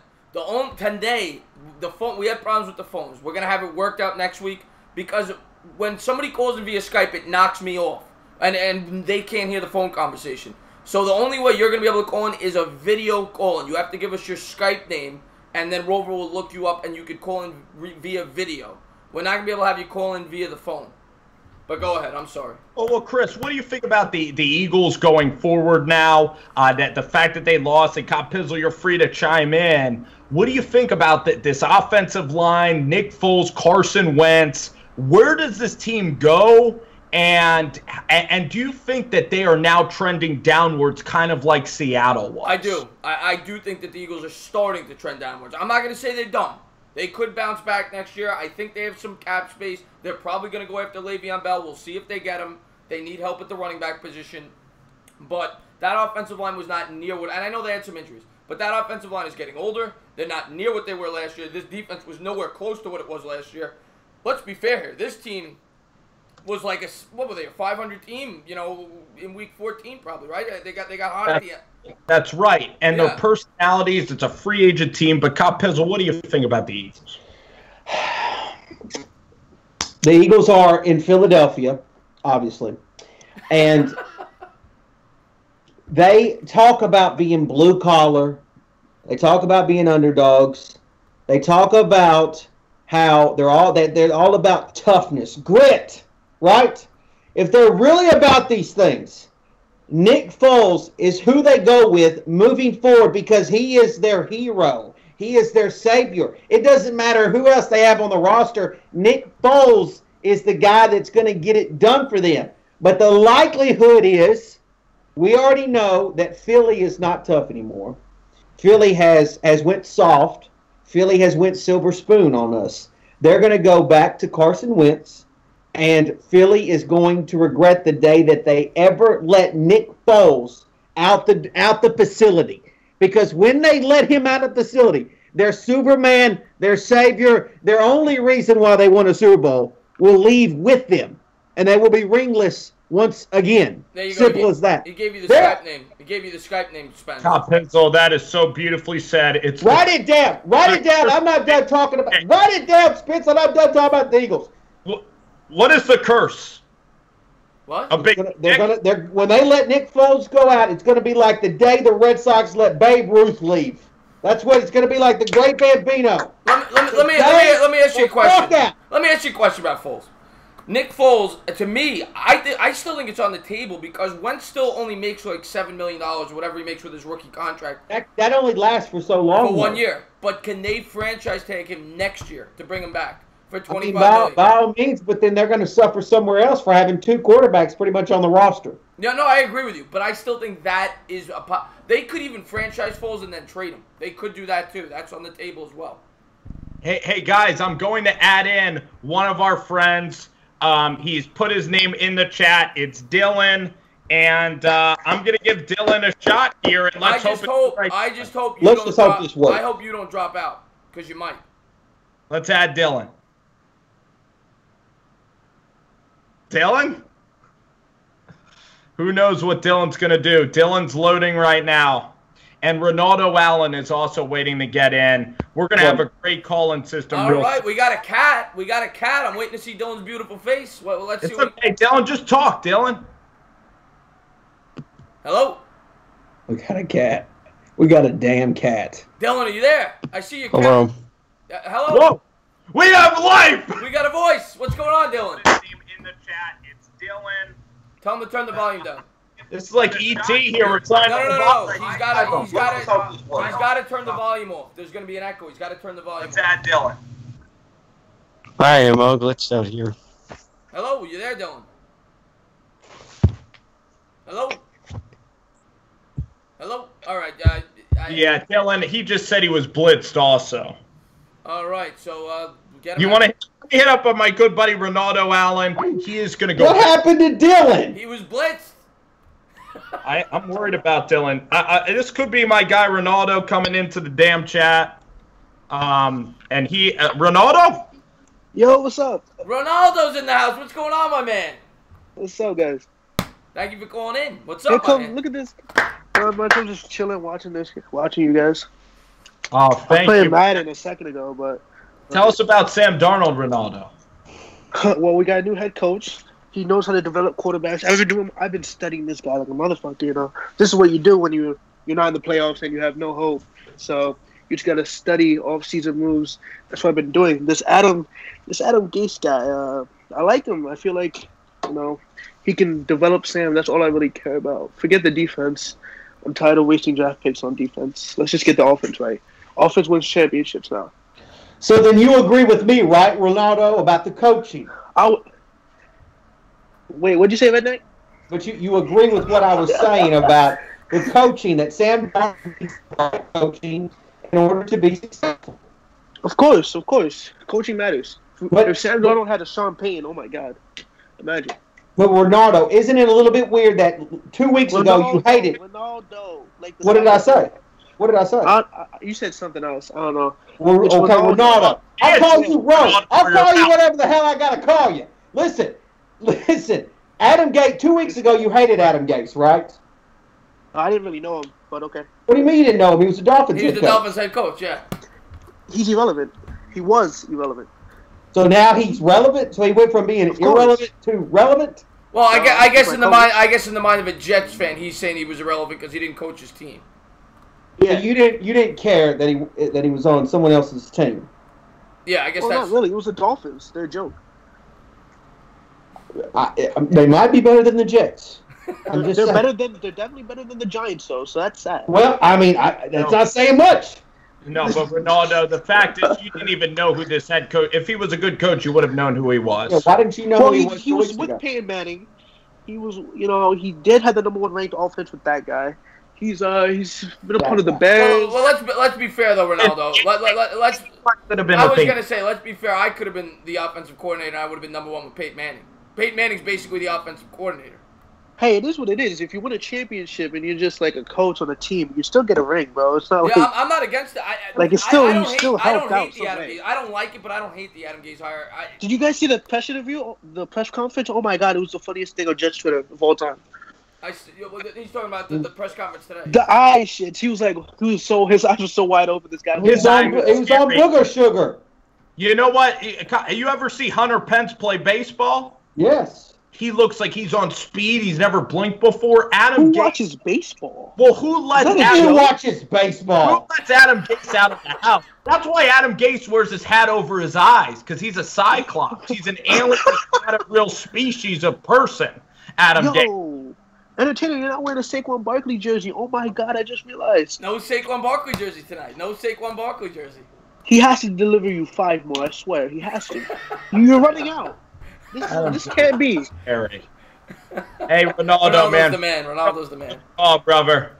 Today, the phone, we had problems with the phones. We're going to have it worked out next week because when somebody calls in via Skype, it knocks me off. And they can't hear the phone conversation. So the only way you're going to be able to call in is a video call in. You have to give us your Skype name, and then Rover will look you up, and you could call in via video. We're not going to be able to have you call in via the phone. But go ahead. I'm sorry. Well, Chris, what do you think about the Eagles going forward now? That the fact that they lost, and Copizzle, you're free to chime in. What do you think about this offensive line, Nick Foles, Carson Wentz? Where does this team go? And do you think that they are now trending downwards, kind of like Seattle was? I do. I do think that the Eagles are starting to trend downwards. I'm not going to say they're done. They could bounce back next year. I think they have some cap space. They're probably going to go after Le'Veon Bell. We'll see if they get him. They need help at the running back position. But that offensive line was not near what... And I know they had some injuries. But that offensive line is getting older. They're not near what they were last year. This defense was nowhere close to what it was last year. Let's be fair here. This team was like a... What were they? A 500 team, you know, in week 14 probably, right? They got hot at the end. That's right. And their personalities, it's a free agent team. But Copizzle, what do you think about the Eagles? The Eagles are in Philadelphia, obviously. And they talk about being blue collar. They talk about being underdogs. They talk about how they're all about toughness, grit, right? If they're really about these things, Nick Foles is who they go with moving forward because he is their hero. He is their savior. It doesn't matter who else they have on the roster. Nick Foles is the guy that's going to get it done for them. But the likelihood is, we already know that Philly is not tough anymore. Philly has went soft. Philly has went silver spoon on us. They're going to go back to Carson Wentz. And Philly is going to regret the day that they ever let Nick Foles out the facility. Because when they let him out of the facility, their Superman, their savior, their only reason why they won a Super Bowl will leave with them. And they will be ringless once again. There you go. Simple as that. He gave you the Skype name. He gave you the Skype name, Spence. Copizzle, that is so beautifully said. Write it down. Write it down. I'm not done talking about it. Write it down, Spence. I'm not done talking about the Eagles. What is the curse? What? When they let Nick Foles go out, it's going to be like the day the Red Sox let Babe Ruth leave. That's what it's going to be like. The great Bambino. Let me ask you a question. Let me ask you a question about Foles. Nick Foles, to me, I still think it's on the table because Wentz still only makes like $7 million or whatever he makes with his rookie contract. That only lasts for so long. For 1 year. But can they franchise tag him next year to bring him back? For $25 million. By all means, but then they're going to suffer somewhere else for having two quarterbacks pretty much on the roster. Yeah, no, I agree with you, but I still think that is they could even franchise Foles and then trade him. They could do that too. That's on the table as well. Hey guys, I'm going to add in one of our friends. He's put his name in the chat. It's Dylan, and I'm going to give Dylan a shot here, and let's hope I hope you don't drop out because you might. Let's add Dylan. Dylan? Who knows what Dylan's going to do? Dylan's loading right now. And Ronaldo Allen is also waiting to get in. We're going to have a great call-in system. All right, we got a cat. I'm waiting to see Dylan's beautiful face. Well, let's see. It's okay, Dylan. Just talk, Dylan. Hello? We got a cat. We got a damn cat. Dylan, are you there? I see you. Hello. Hello? Whoa. We have life! We got a voice. What's going on, Dylan? In the chat, it's Dylan. Tell him to turn the volume down. This is like E.T. here. We're trying No. He's got to turn the volume off. There's going to be an echo. He's got to turn the volume off. Let's add Dylan. I am all glitched out here. Hello? You there, Dylan? Hello? Hello? All right. Yeah, Dylan, he just said he was blitzed also. All right, so get him. You want to hit up on my good buddy Ronaldo Allen? He is going to go. What happened to Dylan? He was blitzed. I'm worried about Dylan. This could be my guy Ronaldo coming into the damn chat. And he Ronaldo? Yo, what's up? Ronaldo's in the house. What's going on, my man? What's up, guys? Thank you for calling in. What's up, my man? Look at this. Much. I'm just chilling, watching you guys. Oh, I thank played you. Madden a second ago, but Tell us about Sam Darnold, Ronaldo. well, we got a new head coach. He knows how to develop quarterbacks. I've been studying this guy like a motherfucker. You know, this is what you do when you're not in the playoffs and you have no hope. So you just gotta study off-season moves. That's what I've been doing. This Adam Gase guy, I like him. I feel like, he can develop Sam. That's all I really care about. Forget the defense. I'm tired of wasting draft picks on defense. Let's just get the offense right. Offense wins championships now. So then you agree with me, right, Ronaldo, about the coaching? Wait, what'd you say that night? But you agree with what I was saying about the coaching, that Sam Darnold needs coaching in order to be successful. Of course. Coaching matters. But if Sam Darnold had a Sean Payton, oh my God. Imagine. But Ronaldo, isn't it a little bit weird that 2 weeks ago you hated? Ronaldo. What did I say? What did I say? You said something else. I don't know. Okay, Ronaldo. I'll call you Rose. I'll call you whatever the hell I gotta call you. Listen. Adam Gase. 2 weeks ago you hated Adam Gase, right? I didn't really know him, but okay. What do you mean you didn't know him? He was the Dolphins head coach. He was the Dolphins head coach, yeah. He's irrelevant. He was irrelevant. So now he's relevant. So he went from being irrelevant to relevant. Well, I guess in the mind of a Jets fan, he's saying he was irrelevant because he didn't coach his team. Yeah, so you didn't care that he was on someone else's team. Yeah, I guess not really. It was the Dolphins. They're a joke. They might be better than the Jets. They're definitely better than the Giants, though. So that's sad. Well, I mean, that's not saying much. No, but Ronaldo, the fact is you didn't even know who this head coach. If he was a good coach, you would have known who he was. Yeah, why didn't you know who he was? He was with Peyton Manning. He was, he did have the number 1 ranked offense with that guy. He's been a part of the Bears. Well, let's be fair though, Ronaldo. I was gonna say, let's be fair. I could have been the offensive coordinator. I would have been number 1 with Peyton Manning. Peyton Manning's basically the offensive coordinator. Hey, it is what it is. If you win a championship and you're just like a coach on a team, you still get a ring, bro. It's not like I'm not against it. It's still you still helped out. I don't like it, but I don't hate the Adam Gase hire. Did you guys see the press interview, the press conference? Oh my God, it was the funniest thing on Jets Twitter of all time. He's talking about the press conference today. The eye shit. His eyes were so wide open. This guy. He was on booger sugar. You know what? You ever see Hunter Pence play baseball? Yes. He looks like he's on speed. He's never blinked before. Who watches baseball? Well, who lets watches baseball? Who lets Adam Gase out of the house? That's why Adam Gase wears his hat over his eyes, because he's a cyclops. He's an alien, not a real species of person. Adam Gase. Entertainer, you're not wearing a Saquon Barkley jersey. Oh my God, I just realized. No Saquon Barkley jersey tonight. No Saquon Barkley jersey. He has to deliver you 5 more. I swear, he has to. You're running out. This can't be. Scary. Hey, Ronaldo's man. Ronaldo's the man. Oh, brother.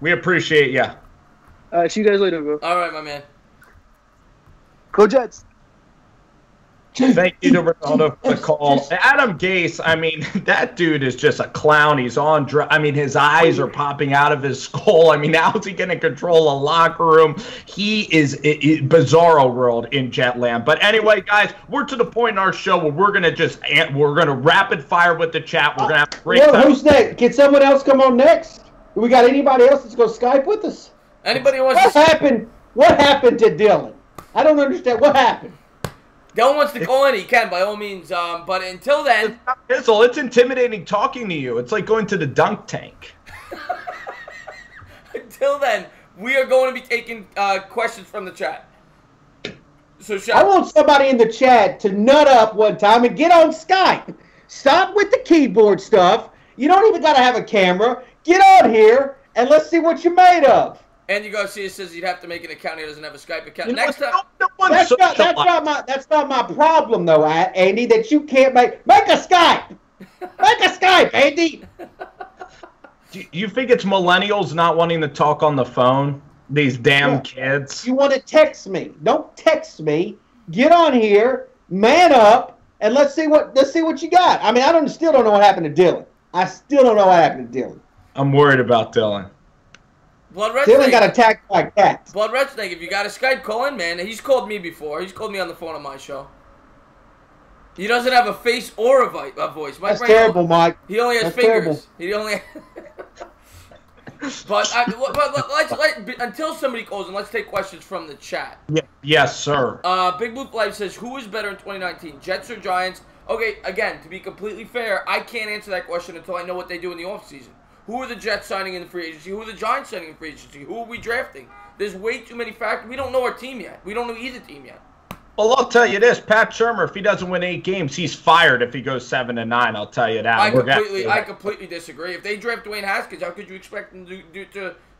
We appreciate you. All right, see you guys later, bro. All right, my man. Go Jets. Thank you to Ronaldo for the call. Adam Gase, I mean, that dude is just a clown. He's on his eyes are popping out of his skull. I mean, how is he going to control a locker room? He is bizarro world in Jetland. But anyway, guys, we're to the point in our show where we're going to rapid fire with the chat. We're going to have a great time. Who's next? Can someone else come on next? Do we got anybody else that's going to Skype with us? Anybody wants What happened to Dylan? I don't understand. What happened? Dylan wants to call in, he can, by all means. But until then... It's intimidating talking to you. It's like going to the dunk tank. Until then, we are going to be taking questions from the chat. So I want somebody in the chat to nut up one time and get on Skype. Stop with the keyboard stuff. You don't even got to have a camera. Get on here, and let's see what you're made of. Andy Garcia says you'd have to make an account. He doesn't have a Skype account. You know, Next time, that's not my problem though, Andy. That you can't make a Skype. Make a Skype, Andy. Do you think it's millennials not wanting to talk on the phone? These damn kids. You want to text me? Don't text me. Get on here, man up, and let's see what you got. I mean, still don't know what happened to Dylan. I still don't know what happened to Dylan. I'm worried about Dylan. Blood Red Dylan Snake. got attacked by cats. Blood Red Snake, if you got a Skype, call in, man. He's called me before. He's called me on the phone on my show. He doesn't have a face or a voice. That's terrible, Mike. He only has fingers. Terrible. He only. But until somebody calls in, let's take questions from the chat. Yes, sir. Big Blue Life says, who is better in 2019, Jets or Giants? Okay, again, to be completely fair, I can't answer that question until I know what they do in the offseason. Who are the Jets signing in the free agency? Who are the Giants signing in free agency? Who are we drafting? There's way too many factors. We don't know our team yet. We don't know either team yet. Well, I'll tell you this, Pat Shurmur, if he doesn't win 8 games, he's fired if he goes 7-9. I'll tell you that. I completely disagree. If they draft Dwayne Haskins, how could you expect them to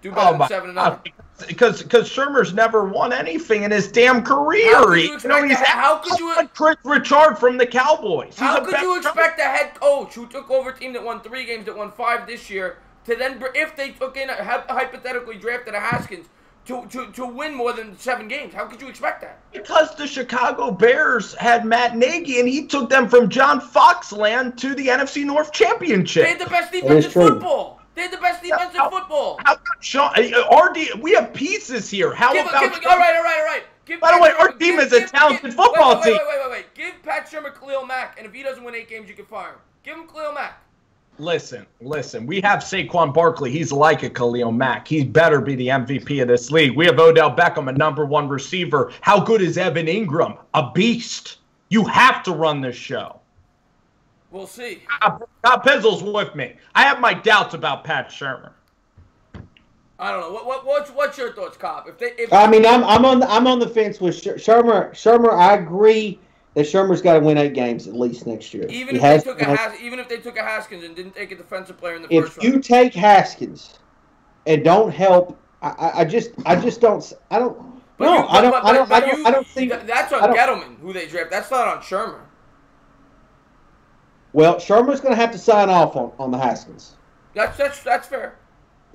do better than 7-9? Because Shurmur's never won anything in his damn career. How could you like Chris Richard from the Cowboys? How could you expect a head coach who took over a team that won 3 games, that won 5 this year, to then, if they took in hypothetically drafted a Haskins, to win more than 7 games? How could you expect that? Because the Chicago Bears had Matt Nagy, and he took them from John Foxland to the NFC North Championship. They had the best defense in football. They had the best defense in football. How about Sean? We have pieces here. All right. By the way, our team is a talented football team. Wait. Give Pat Shurmur Khalil Mack, and if he doesn't win 8 games, you can fire him. Give him Khalil Mack. Listen. We have Saquon Barkley. He's like a Khalil Mack. He better be the MVP of this league. We have Odell Beckham, a #1 receiver. How good is Evan Ingram? A beast. You have to run this show. We'll see. Copizzle's with me. I have my doubts about Pat Shurmur. I don't know. What's your thoughts, Cop? I'm on the fence with Shurmur. Shurmur, I agree that Shurmur's got to win 8 games at least next year. Even if they took a Haskins and didn't take a defensive player in the first round. If you take Haskins and don't help, I don't think that's on Gettleman who they draft. That's not on Shurmur. Well, Shurmur's going to have to sign off on the Haskins. That's fair.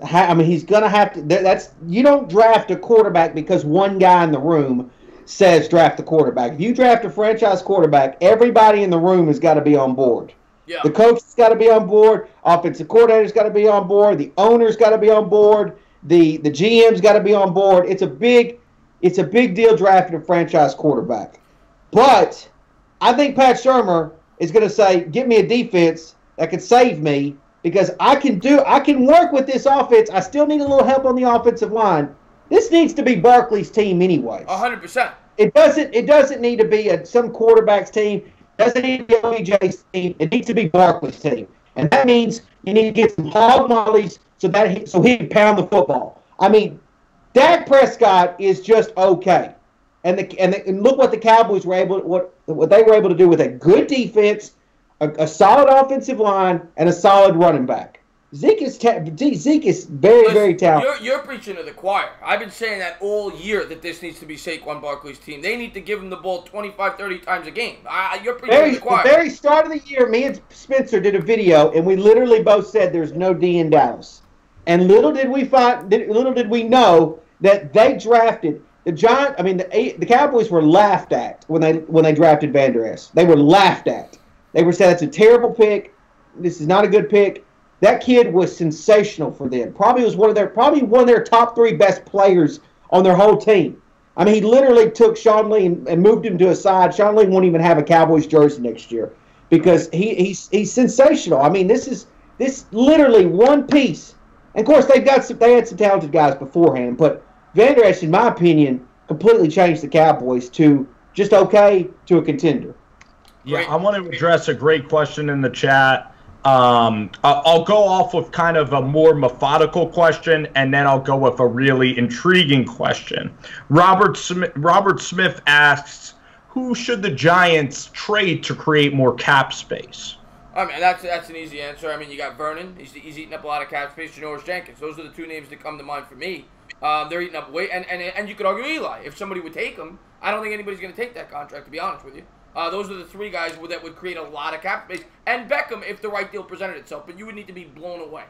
I mean, he's going to have to. You don't draft a quarterback because one guy in the room says draft the quarterback. If you draft a franchise quarterback, everybody in the room has got to be on board. Yeah. The coach has got to be on board. Offensive coordinator's got to be on board. The owner's got to be on board. The GM's got to be on board. It's a big deal drafting a franchise quarterback. But I think Pat Shurmur is going to say, "Get me a defense that can save me because I can work with this offense. I still need a little help on the offensive line." This needs to be Barkley's team anyways. 100%. It doesn't need to be some quarterback's team. It doesn't need to be OBJ's team. It needs to be Barkley's team. And that means you need to get some hog mollies so he can pound the football. I mean, Dak Prescott is just okay. And look what the Cowboys were what they were able to do with a good defense, a solid offensive line, and a solid running back. Zeke is very, very talented. You're preaching to the choir. I've been saying that all year that this needs to be Saquon Barkley's team. They need to give him the ball 25, 30 times a game. You're preaching to the choir. The very start of the year, me and Spencer did a video, and we literally both said there's no D in Dallas. And little did we know that they drafted the Giants. I mean, the Cowboys were laughed at when they drafted Van Der Esch. They were laughed at. They were said it's a terrible pick. This is not a good pick. That kid was sensational for them. Probably one of their top 3 best players on their whole team. I mean, he literally took Sean Lee and moved him to a side. Sean Lee won't even have a Cowboys jersey next year because he's sensational. I mean, this literally one piece. And of course, they had some talented guys beforehand, but Van Der Esch, in my opinion, completely changed the Cowboys to just okay to a contender. Yeah, I want to address a great question in the chat. I'll go off with kind of a more methodical question, and then I'll go with a really intriguing question. Robert Smith asks, who should the Giants trade to create more cap space? I mean, that's an easy answer. I mean, you got Vernon. He's eating up a lot of cap space. Janoris Jenkins. Those are the 2 names that come to mind for me. They're eating up weight. And you could argue Eli. If somebody would take him, I don't think anybody's going to take that contract, to be honest with you. Those are the 3 guys that would create a lot of cap space. And Beckham, if the right deal presented itself. But you would need to be blown away.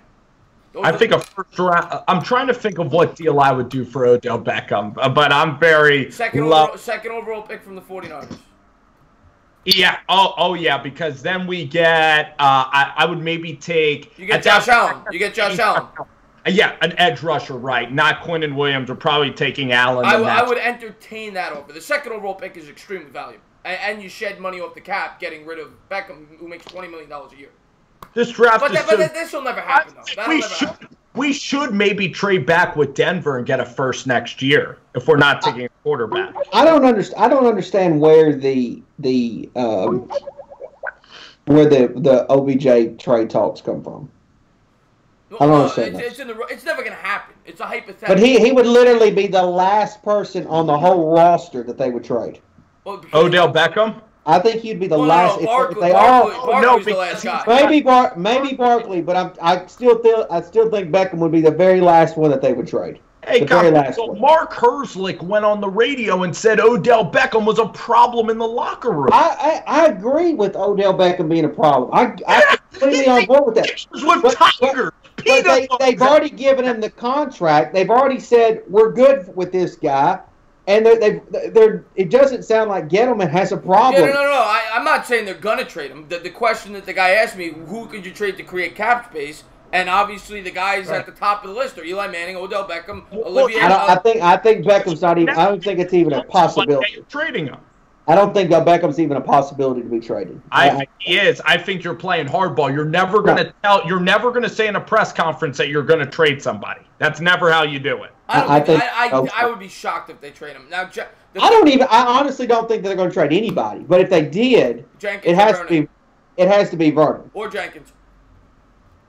I think a first round. I'm trying to think of what deal I would do for Odell Beckham. But I'm very second overall pick from the 49ers. Yeah. Oh yeah. Because then we get. I would maybe take. You get Josh Allen. Yeah, an edge rusher, right? Not Quinnen Williams. We're probably taking Allen. I would entertain that offer. The second overall pick is extremely valuable. And you shed money off the cap getting rid of Beckham, who makes $20 million a year. This draft this will never happen, though. we should maybe trade back with Denver and get a first next year if we're not taking a quarterback. I don't understand where the OBJ trade talks come from. I don't understand that. It's never going to happen. It's a hypothetical. But he would literally be the last person on the whole roster that they would trade. Well, Odell Beckham? I think he'd be the last. No, if they all, Barkley's the last guy. Maybe Barkley, but I still think Beckham would be the very last one that they would trade. Hey, Mark Herzlich went on the radio and said Odell Beckham was a problem in the locker room. I agree with Odell Beckham being a problem. I'm completely on board with that. But they've already given him the contract. They've already said we're good with this guy. And it doesn't sound like Gettleman has a problem. Yeah, no. I'm not saying they're going to trade him. The question that the guy asked me, who could you trade to create cap space? And obviously the guys at the top of the list are Eli Manning, Odell Beckham, Olivier. I think Beckham's not even. I don't think it's even a possibility. Trading him. I don't think Beckham's even a possibility to be traded. He is. I think you're playing hardball. You're never going to tell. You're never going to say in a press conference that you're going to trade somebody. That's never how you do it. I would be shocked if they trade him. Now, I honestly don't think that they're going to trade anybody. But if they did, it has to be Vernon or Jenkins.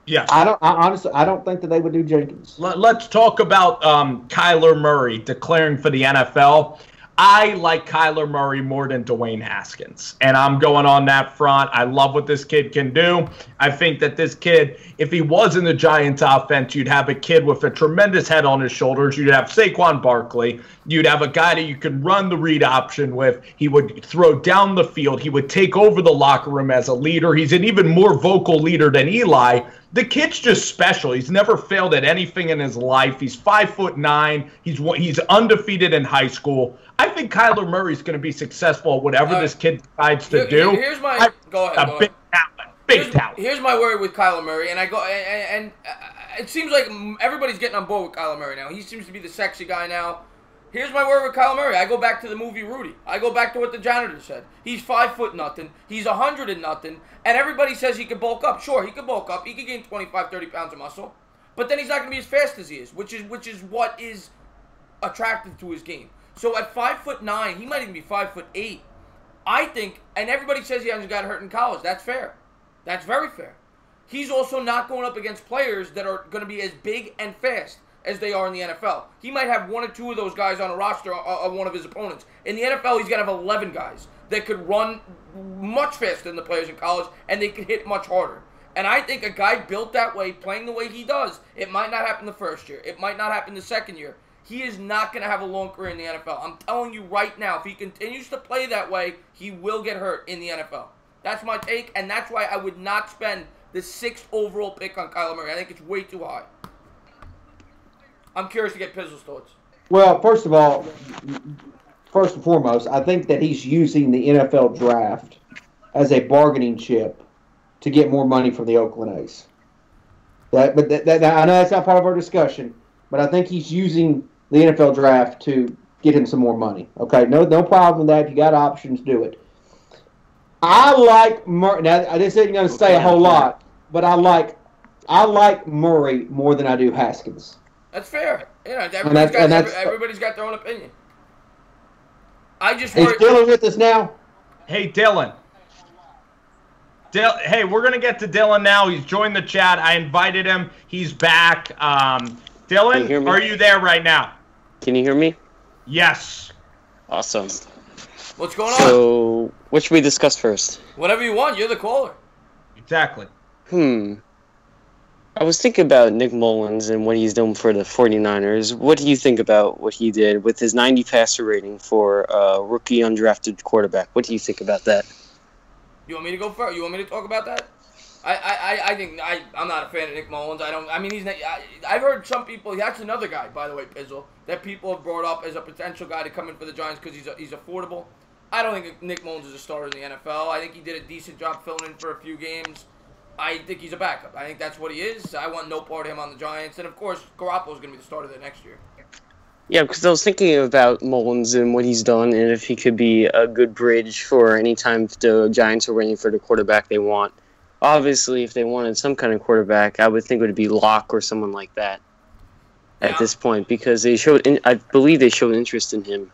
Yeah, I don't think that they would do Jenkins. Let's talk about Kyler Murray declaring for the NFL. I like Kyler Murray more than Dwayne Haskins, and I'm going on that front. I love what this kid can do. I think that this kid, if he was in the Giants offense, you'd have a kid with a tremendous head on his shoulders. You'd have Saquon Barkley. You'd have a guy that you could run the read option with. He would throw down the field. He would take over the locker room as a leader. He's an even more vocal leader than Eli. The kid's just special. He's never failed at anything in his life. He's 5'9". He's undefeated in high school. I think Kyler Murray's going to be successful at whatever this kid decides to do. Here's my big talent. Here's my worry with Kyler Murray, and it seems like everybody's getting on board with Kyler Murray now. He seems to be the sexy guy now. Here's my worry with Kyler Murray. I go back to the movie Rudy. I go back to what the janitor said. He's 5'0". He's 100 and nothing. And everybody says he could bulk up. Sure, he could bulk up. He could gain 25, 30 pounds of muscle. But then he's not going to be as fast as he is, which is what is attractive to his game. So at 5'9", he might even be 5'8". I think, and everybody says he hasn't got hurt in college. That's fair. That's very fair. He's also not going up against players that are going to be as big and fast as they are in the NFL. He might have one or two of those guys on a roster of one of his opponents. In the NFL, he's going to have 11 guys that could run much faster than the players in college, and they could hit much harder. And I think a guy built that way, playing the way he does, it might not happen the first year. It might not happen the second year. He is not going to have a long career in the NFL. I'm telling you right now, if he continues to play that way, he will get hurt in the NFL. That's my take, and that's why I would not spend the 6th overall pick on Kyler Murray. I think it's way too high. I'm curious to get Pizzle's thoughts. Well, first and foremost, I think that he's using the NFL draft as a bargaining chip to get more money from the Oakland A's. I know that's not part of our discussion, but I think he's using the NFL draft to get him some more money. Okay, no problem with that. If you got options, do it. I like Murray. Now, this isn't going to say a whole lot, but I like Murray more than I do Haskins. That's fair. Everybody's got their own opinion. Is Dylan with us now? Hey, Dylan. Hey, we're going to get to Dylan now. He's joined the chat. I invited him. He's back. Dylan, are you there right now? Can you hear me? Yes. Awesome. What's going on? So, what should we discuss first? Whatever you want. You're the caller. Exactly. I was thinking about Nick Mullins and what he's done for the 49ers. What do you think about what he did with his 90 passer rating for a rookie undrafted quarterback? What do you think about that? You want me to go first? You want me to talk about that? I think I'm not a fan of Nick Mullins. I've heard some people. That's another guy, by the way, Pizzle, that people have brought up as a potential guy to come in for the Giants because he's affordable. I don't think Nick Mullins is a starter in the NFL. I think he did a decent job filling in for a few games. I think he's a backup. I think that's what he is. I want no part of him on the Giants. And, of course, Garoppolo's going to be the starter there next year. Yeah, because I was thinking about Mullins and what he's done and if he could be a good bridge for any time the Giants are waiting for the quarterback they want. obviously, if they wanted some kind of quarterback, I would think it would be Locke or someone like that at this point, because I believe they showed interest in him.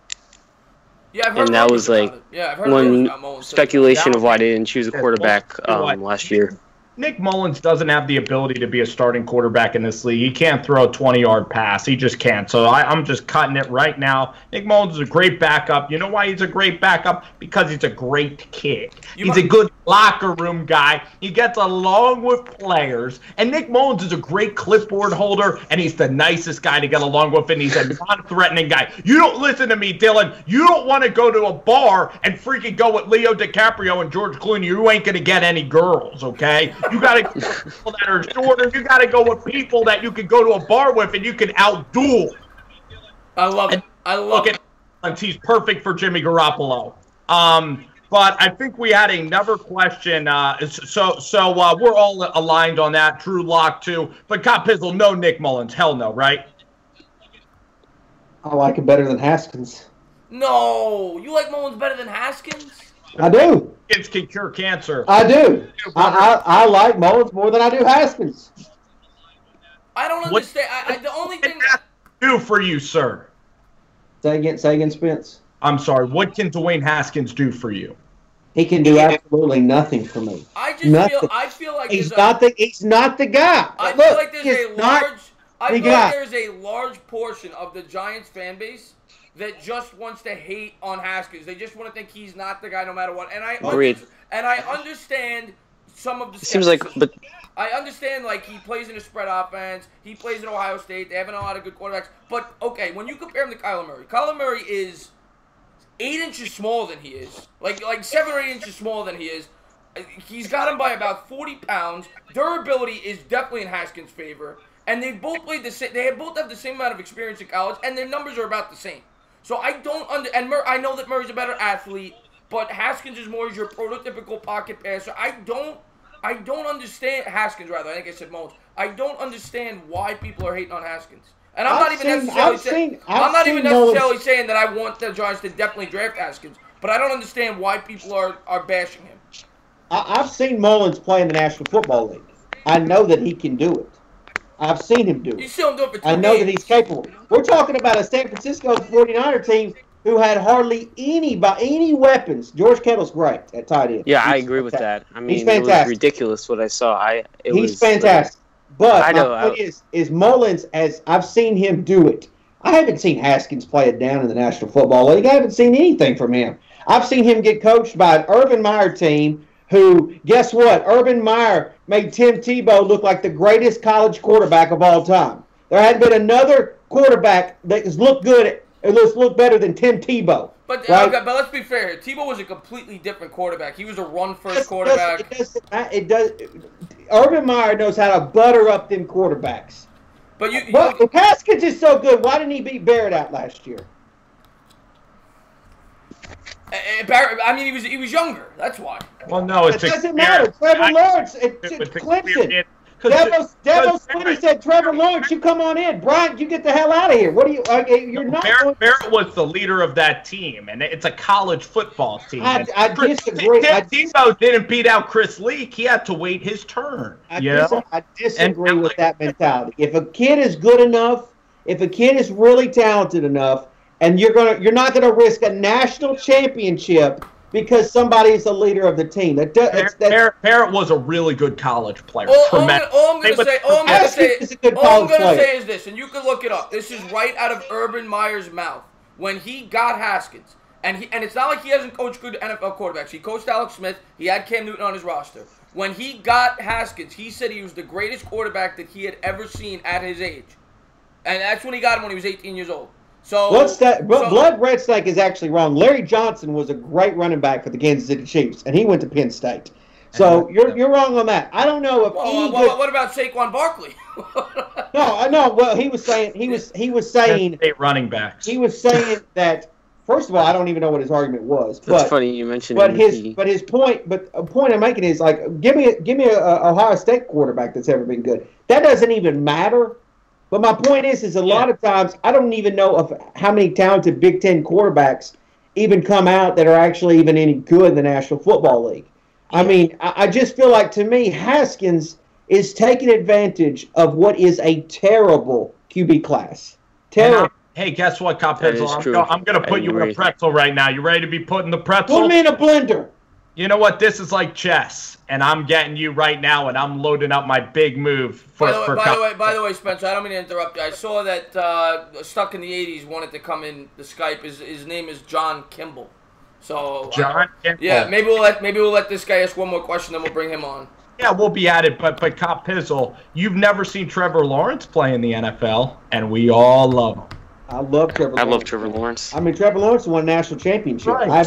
Yeah, I've heard and that was like one speculation of why they didn't choose a quarterback last year. Nick Mullins doesn't have the ability to be a starting quarterback in this league. He can't throw a 20-yard pass. He just can't. So I'm just cutting it right now. Nick Mullins is a great backup. You know why he's a great backup? Because he's a great kid. He's a good locker room guy. He gets along with players. And Nick Mullins is a great clipboard holder, and he's the nicest guy to get along with, and he's a non-threatening guy. You don't listen to me, Dylan. You don't want to go to a bar and freaking go with Leo DiCaprio and George Clooney. You ain't going to get any girls, okay? You got to go with people that are shorter. You got to go with people that you can go to a bar with and you can outduel. I love it. I love it. He's perfect for Jimmy Garoppolo. But I think we had another question. So we're all aligned on that. Drew Lock too. But Copizzle, no Nick Mullins. Hell no, right? I like it better than Haskins. No, you like Mullins better than Haskins? I do. Kids can cure cancer. I do. I like Mullins more than I do Haskins. I don't understand. The only thing that do for you, sir. Say again, Spence. I'm sorry. What can Dwayne Haskins do for you? He can do absolutely nothing for me. I feel like he's not the guy. I feel like there's a large portion of the Giants fan base that just wants to hate on Haskins. They just want to think he's not the guy no matter what. And I understand some of the I understand, like, he plays in a spread offense. He plays at Ohio State. They have a lot of good quarterbacks. But, okay, when you compare him to Kyler Murray is 8 inches smaller than he is. Like 7 or 8 inches smaller than he is. He's got him by about 40 pounds. Durability is definitely in Haskins' favor. And they both played the same. They both have the same amount of experience in college, and their numbers are about the same. So I don't I know that Murray's a better athlete, but Haskins is more your prototypical pocket passer. I don't understand Haskins. Rather, I think I said Mullins. I don't understand why people are hating on Haskins. And I'm not even necessarily saying that I want the Giants to definitely draft Haskins, but I don't understand why people are bashing him. I've seen Mullins play in the National Football League. I know that he can do it. I've seen him do it. You see him do it for 2 I know that he's capable. We're talking about a San Francisco 49er team who had hardly any weapons. George Kittle's great at tight end. Yeah, I agree with that. I mean, he's fantastic. It was ridiculous what I saw. He's fantastic. But my point is Mullins, as I've seen him do it. I haven't seen Haskins play it down in the National Football League. I haven't seen anything from him. I've seen him get coached by an Urban Meyer team who, guess what? Urban Meyer made Tim Tebow look like the greatest college quarterback of all time. There hadn't been another quarterback that has looked good, looked better than Tim Tebow. But let's be fair. Tebow was a completely different quarterback. He was a run-first quarterback. It does. Urban Meyer knows how to butter up them quarterbacks. But if Haskins is so good, why didn't he beat Barrett out last year? I mean, he was younger. That's why. Well, no, it doesn't matter. Trevor Lawrence, Clemson. Dabo Swinney said, "Trevor Lawrence, you come on in. Brian, you get the hell out of here. What are you? You're not." Barrett was the leader of that team, and it's a college football team. I disagree. Tebow didn't beat out Chris Leak. He had to wait his turn. I disagree with that mentality. If a kid is good enough, if a kid is really talented enough, and you're not gonna risk a national championship because somebody is the leader of the team. Barrett was a really good college player. All I'm going to say is this, and you can look it up. This is right out of Urban Meyer's mouth. When he got Haskins, and it's not like he hasn't coached good NFL quarterbacks. He coached Alex Smith. He had Cam Newton on his roster. When he got Haskins, he said he was the greatest quarterback that he had ever seen at his age. And that's when he got him when he was 18 years old. So Blood Red Snake is actually wrong. Larry Johnson was a great running back for the Kansas City Chiefs, and he went to Penn State. So you're wrong on that. I don't know if what about Saquon Barkley? No. Well, he was saying running backs. He was saying that. First of all, I don't even know what his argument was. That's funny you mentioned. But a point I'm making is like, give me a Ohio State quarterback that's ever been good. That doesn't even matter. But my point is a lot of times I don't even know of how many talented Big Ten quarterbacks even come out that are actually even any good in the National Football League. I mean, I just feel like, to me, Haskins is taking advantage of what is a terrible QB class. Terrible. Hey, guess what, Copizzle? I'm going to put you in a pretzel right now. You ready to be put in the pretzel? Put me in a blender. You know what? This is like chess, and I'm getting you right now, and I'm loading up my big move for. By the way, Spencer, I don't mean to interrupt you. I saw that Stuck in the '80s wanted to come in the Skype. His name is John Kimball. So John Kimball. Yeah, maybe we'll let this guy ask one more question, then we'll bring him on. Yeah, we'll be at it. But Copizzle, you've never seen Trevor Lawrence play in the NFL, and we all love him. I love Trevor Lawrence. I love Trevor Lawrence. I mean, Trevor Lawrence won a national championship. Right. I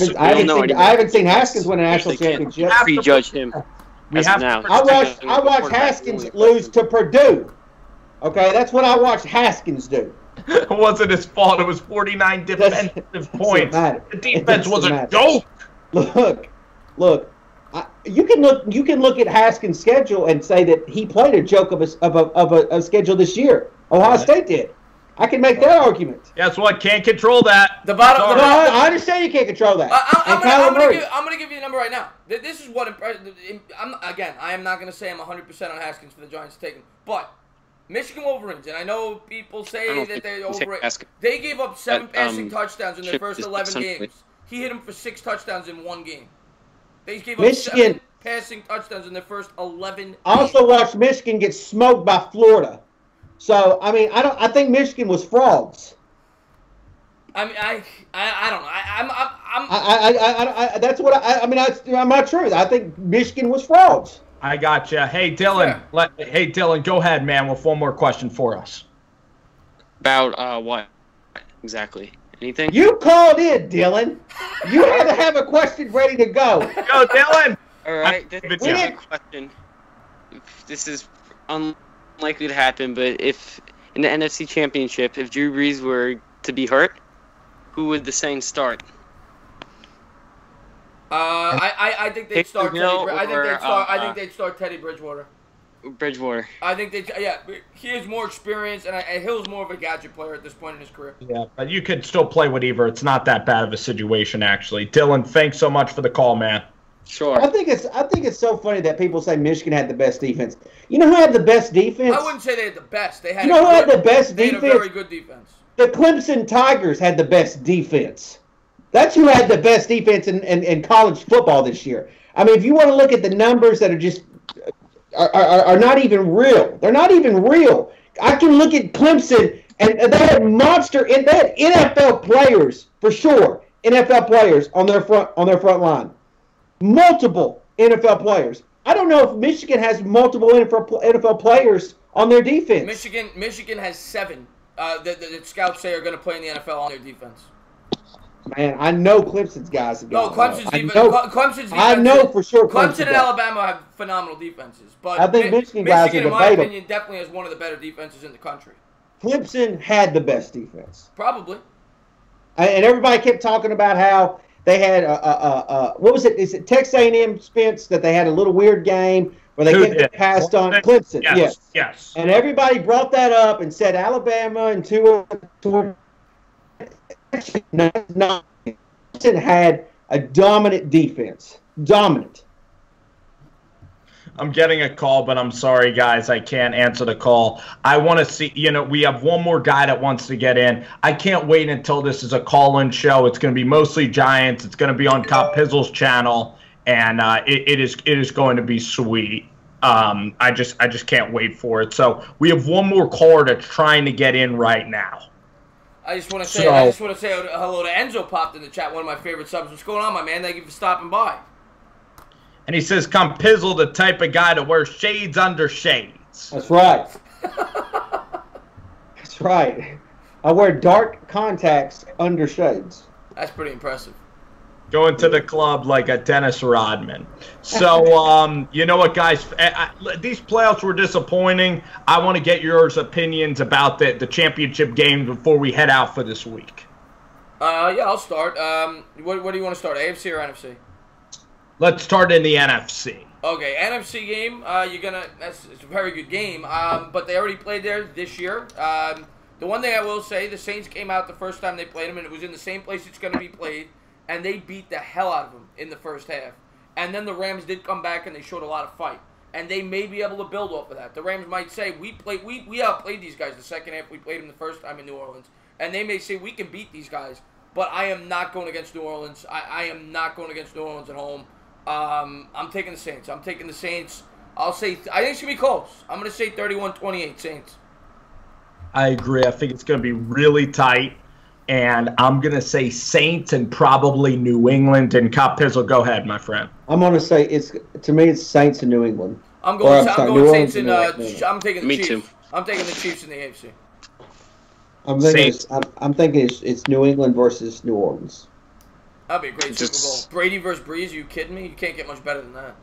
haven't seen Haskins win a national championship. We have to prejudge him. I watched Haskins lose to Purdue. Okay, that's what I watched Haskins do. It wasn't his fault. It was 49 defensive points. The defense was a joke. Look. You can look at Haskins' schedule and say that he played a joke of a schedule this year. Ohio State did. I can make that argument. Guess what? Can't control that. I understand you can't control that. I'm going to give you the number right now. This is what I am not going to say I'm 100% on Haskins for the Giants taking, but Michigan Wolverines, and I know people say that they're over it. They gave up 7 passing touchdowns in their first 11 games. He hit them for 6 touchdowns in 1 game. They gave up 7 passing touchdowns in their first 11 games. I also watched Michigan get smoked by Florida. So I mean, I think Michigan was frauds. I mean, I don't know. That's what I'm not true. I think Michigan was frauds. I gotcha. Hey, Dylan. Hey, Dylan, go ahead, man, with one more question for us. About what exactly? Anything? You called in, Dylan. You had to have a question ready to go. Go, Dylan. All right. This is a question. This is unlikely to happen, but if in the NFC Championship, if Drew Brees were to be hurt, who would the Saints start? I think they'd start I think they'd start Teddy Bridgewater. I think he has more experience, and Hill's more of a gadget player at this point in his career. Yeah, but you could still play with Eber. It's not that bad of a situation, actually. Dylan, thanks so much for the call, man. Sure. I think it's so funny that people say Michigan had the best defense. You know who had the best defense? I wouldn't say they had the best. They had. You know who had the best defense? They had a very good defense. The Clemson Tigers had the best defense. That's who had the best defense in college football this year. I mean, if you want to look at the numbers that are just are not even real. They're not even real. I can look at Clemson, and they had they had NFL players for sure. NFL players on their front line. Multiple NFL players. I don't know if Michigan has multiple NFL players on their defense. Michigan has 7 that scouts say are going to play in the NFL on their defense. Man, I know Clemson's guys have got Clemson's defense. I know for sure Clemson and Alabama have phenomenal defenses, but I think Michigan guys are in my opinion, definitely has one of the better defenses in the country. Clemson had the best defense, probably. And everybody kept talking about how they had what was it? Is it Texas A&M, Spence, that they had a little weird game where they kept passed on Clemson? Yes. And everybody brought that up and said Alabama and Tua. Clemson had a dominant defense. Dominant. I'm getting a call, but I'm sorry, guys. I can't answer the call. I want to see, we have one more guy that wants to get in. I can't wait until this is a call-in show. It's going to be mostly Giants. It's going to be on Copizzle's channel, and it is going to be sweet. I just can't wait for it. So we have one more caller that's trying to get in right now. I just want to say hello to Enzo. Popped in the chat. One of my favorite subs. What's going on, my man? Thank you for stopping by. And he says, Copizzle, the type of guy to wear shades under shades. That's right. That's right. I wear dark contacts under shades. That's pretty impressive. Going to the club like a Dennis Rodman. So, you know what, guys? These playoffs were disappointing. I want to get your opinions about the championship game before we head out for this week. Yeah, I'll start. What do you want to start, AFC or NFC? Let's start in the NFC. Okay, NFC game. It's a very good game. But they already played there this year. The one thing I will say, the Saints came out the first time they played them, and it was in the same place it's going to be played. And they beat the hell out of them in the first half. and then the Rams did come back and they showed a lot of fight. And they may be able to build off of that. The Rams might say, we outplayed these guys the second half. We played them the first time in New Orleans. And they may say, we can beat these guys. But I am not going against New Orleans. I am not going against New Orleans at home. I'm taking the Saints. I think it's going to be close. I'm going to say 31-28 Saints. I agree. I think it's going to be really tight. And I'm going to say Saints and probably New England. And Copizzle, go ahead, my friend. I'm going to say it's Saints in New England. I'm going Saints in I'm taking the Chiefs. Too. I'm taking the Chiefs in the AFC. I'm thinking it's New England versus New Orleans. That'd be a great Super Bowl. Brady versus Breeze, you kidding me? You can't get much better than that.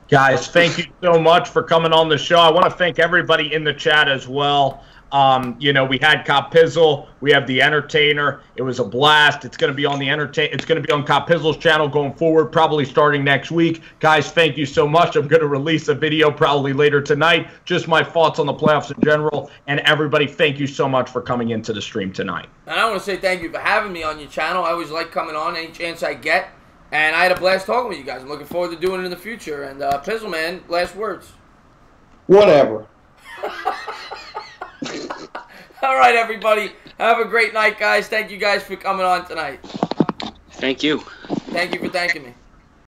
Guys, thank you so much for coming on the show. I want to thank everybody in the chat as well. We had Copizzle, we have the Entertainer. It was a blast. It's going to be on It's going to be on Copizzle's channel going forward, probably starting next week. Guys, thank you so much. I'm going to release a video probably later tonight. Just my thoughts on the playoffs in general. And everybody, thank you so much for coming into the stream tonight. And I want to say thank you for having me on your channel. I always like coming on any chance I get. And I had a blast talking with you guys. I'm looking forward to doing it in the future. And Pizzle, man, last words. Whatever. All right, everybody. Have a great night, guys. Thank you guys for coming on tonight. Thank you. Thank you for thanking me.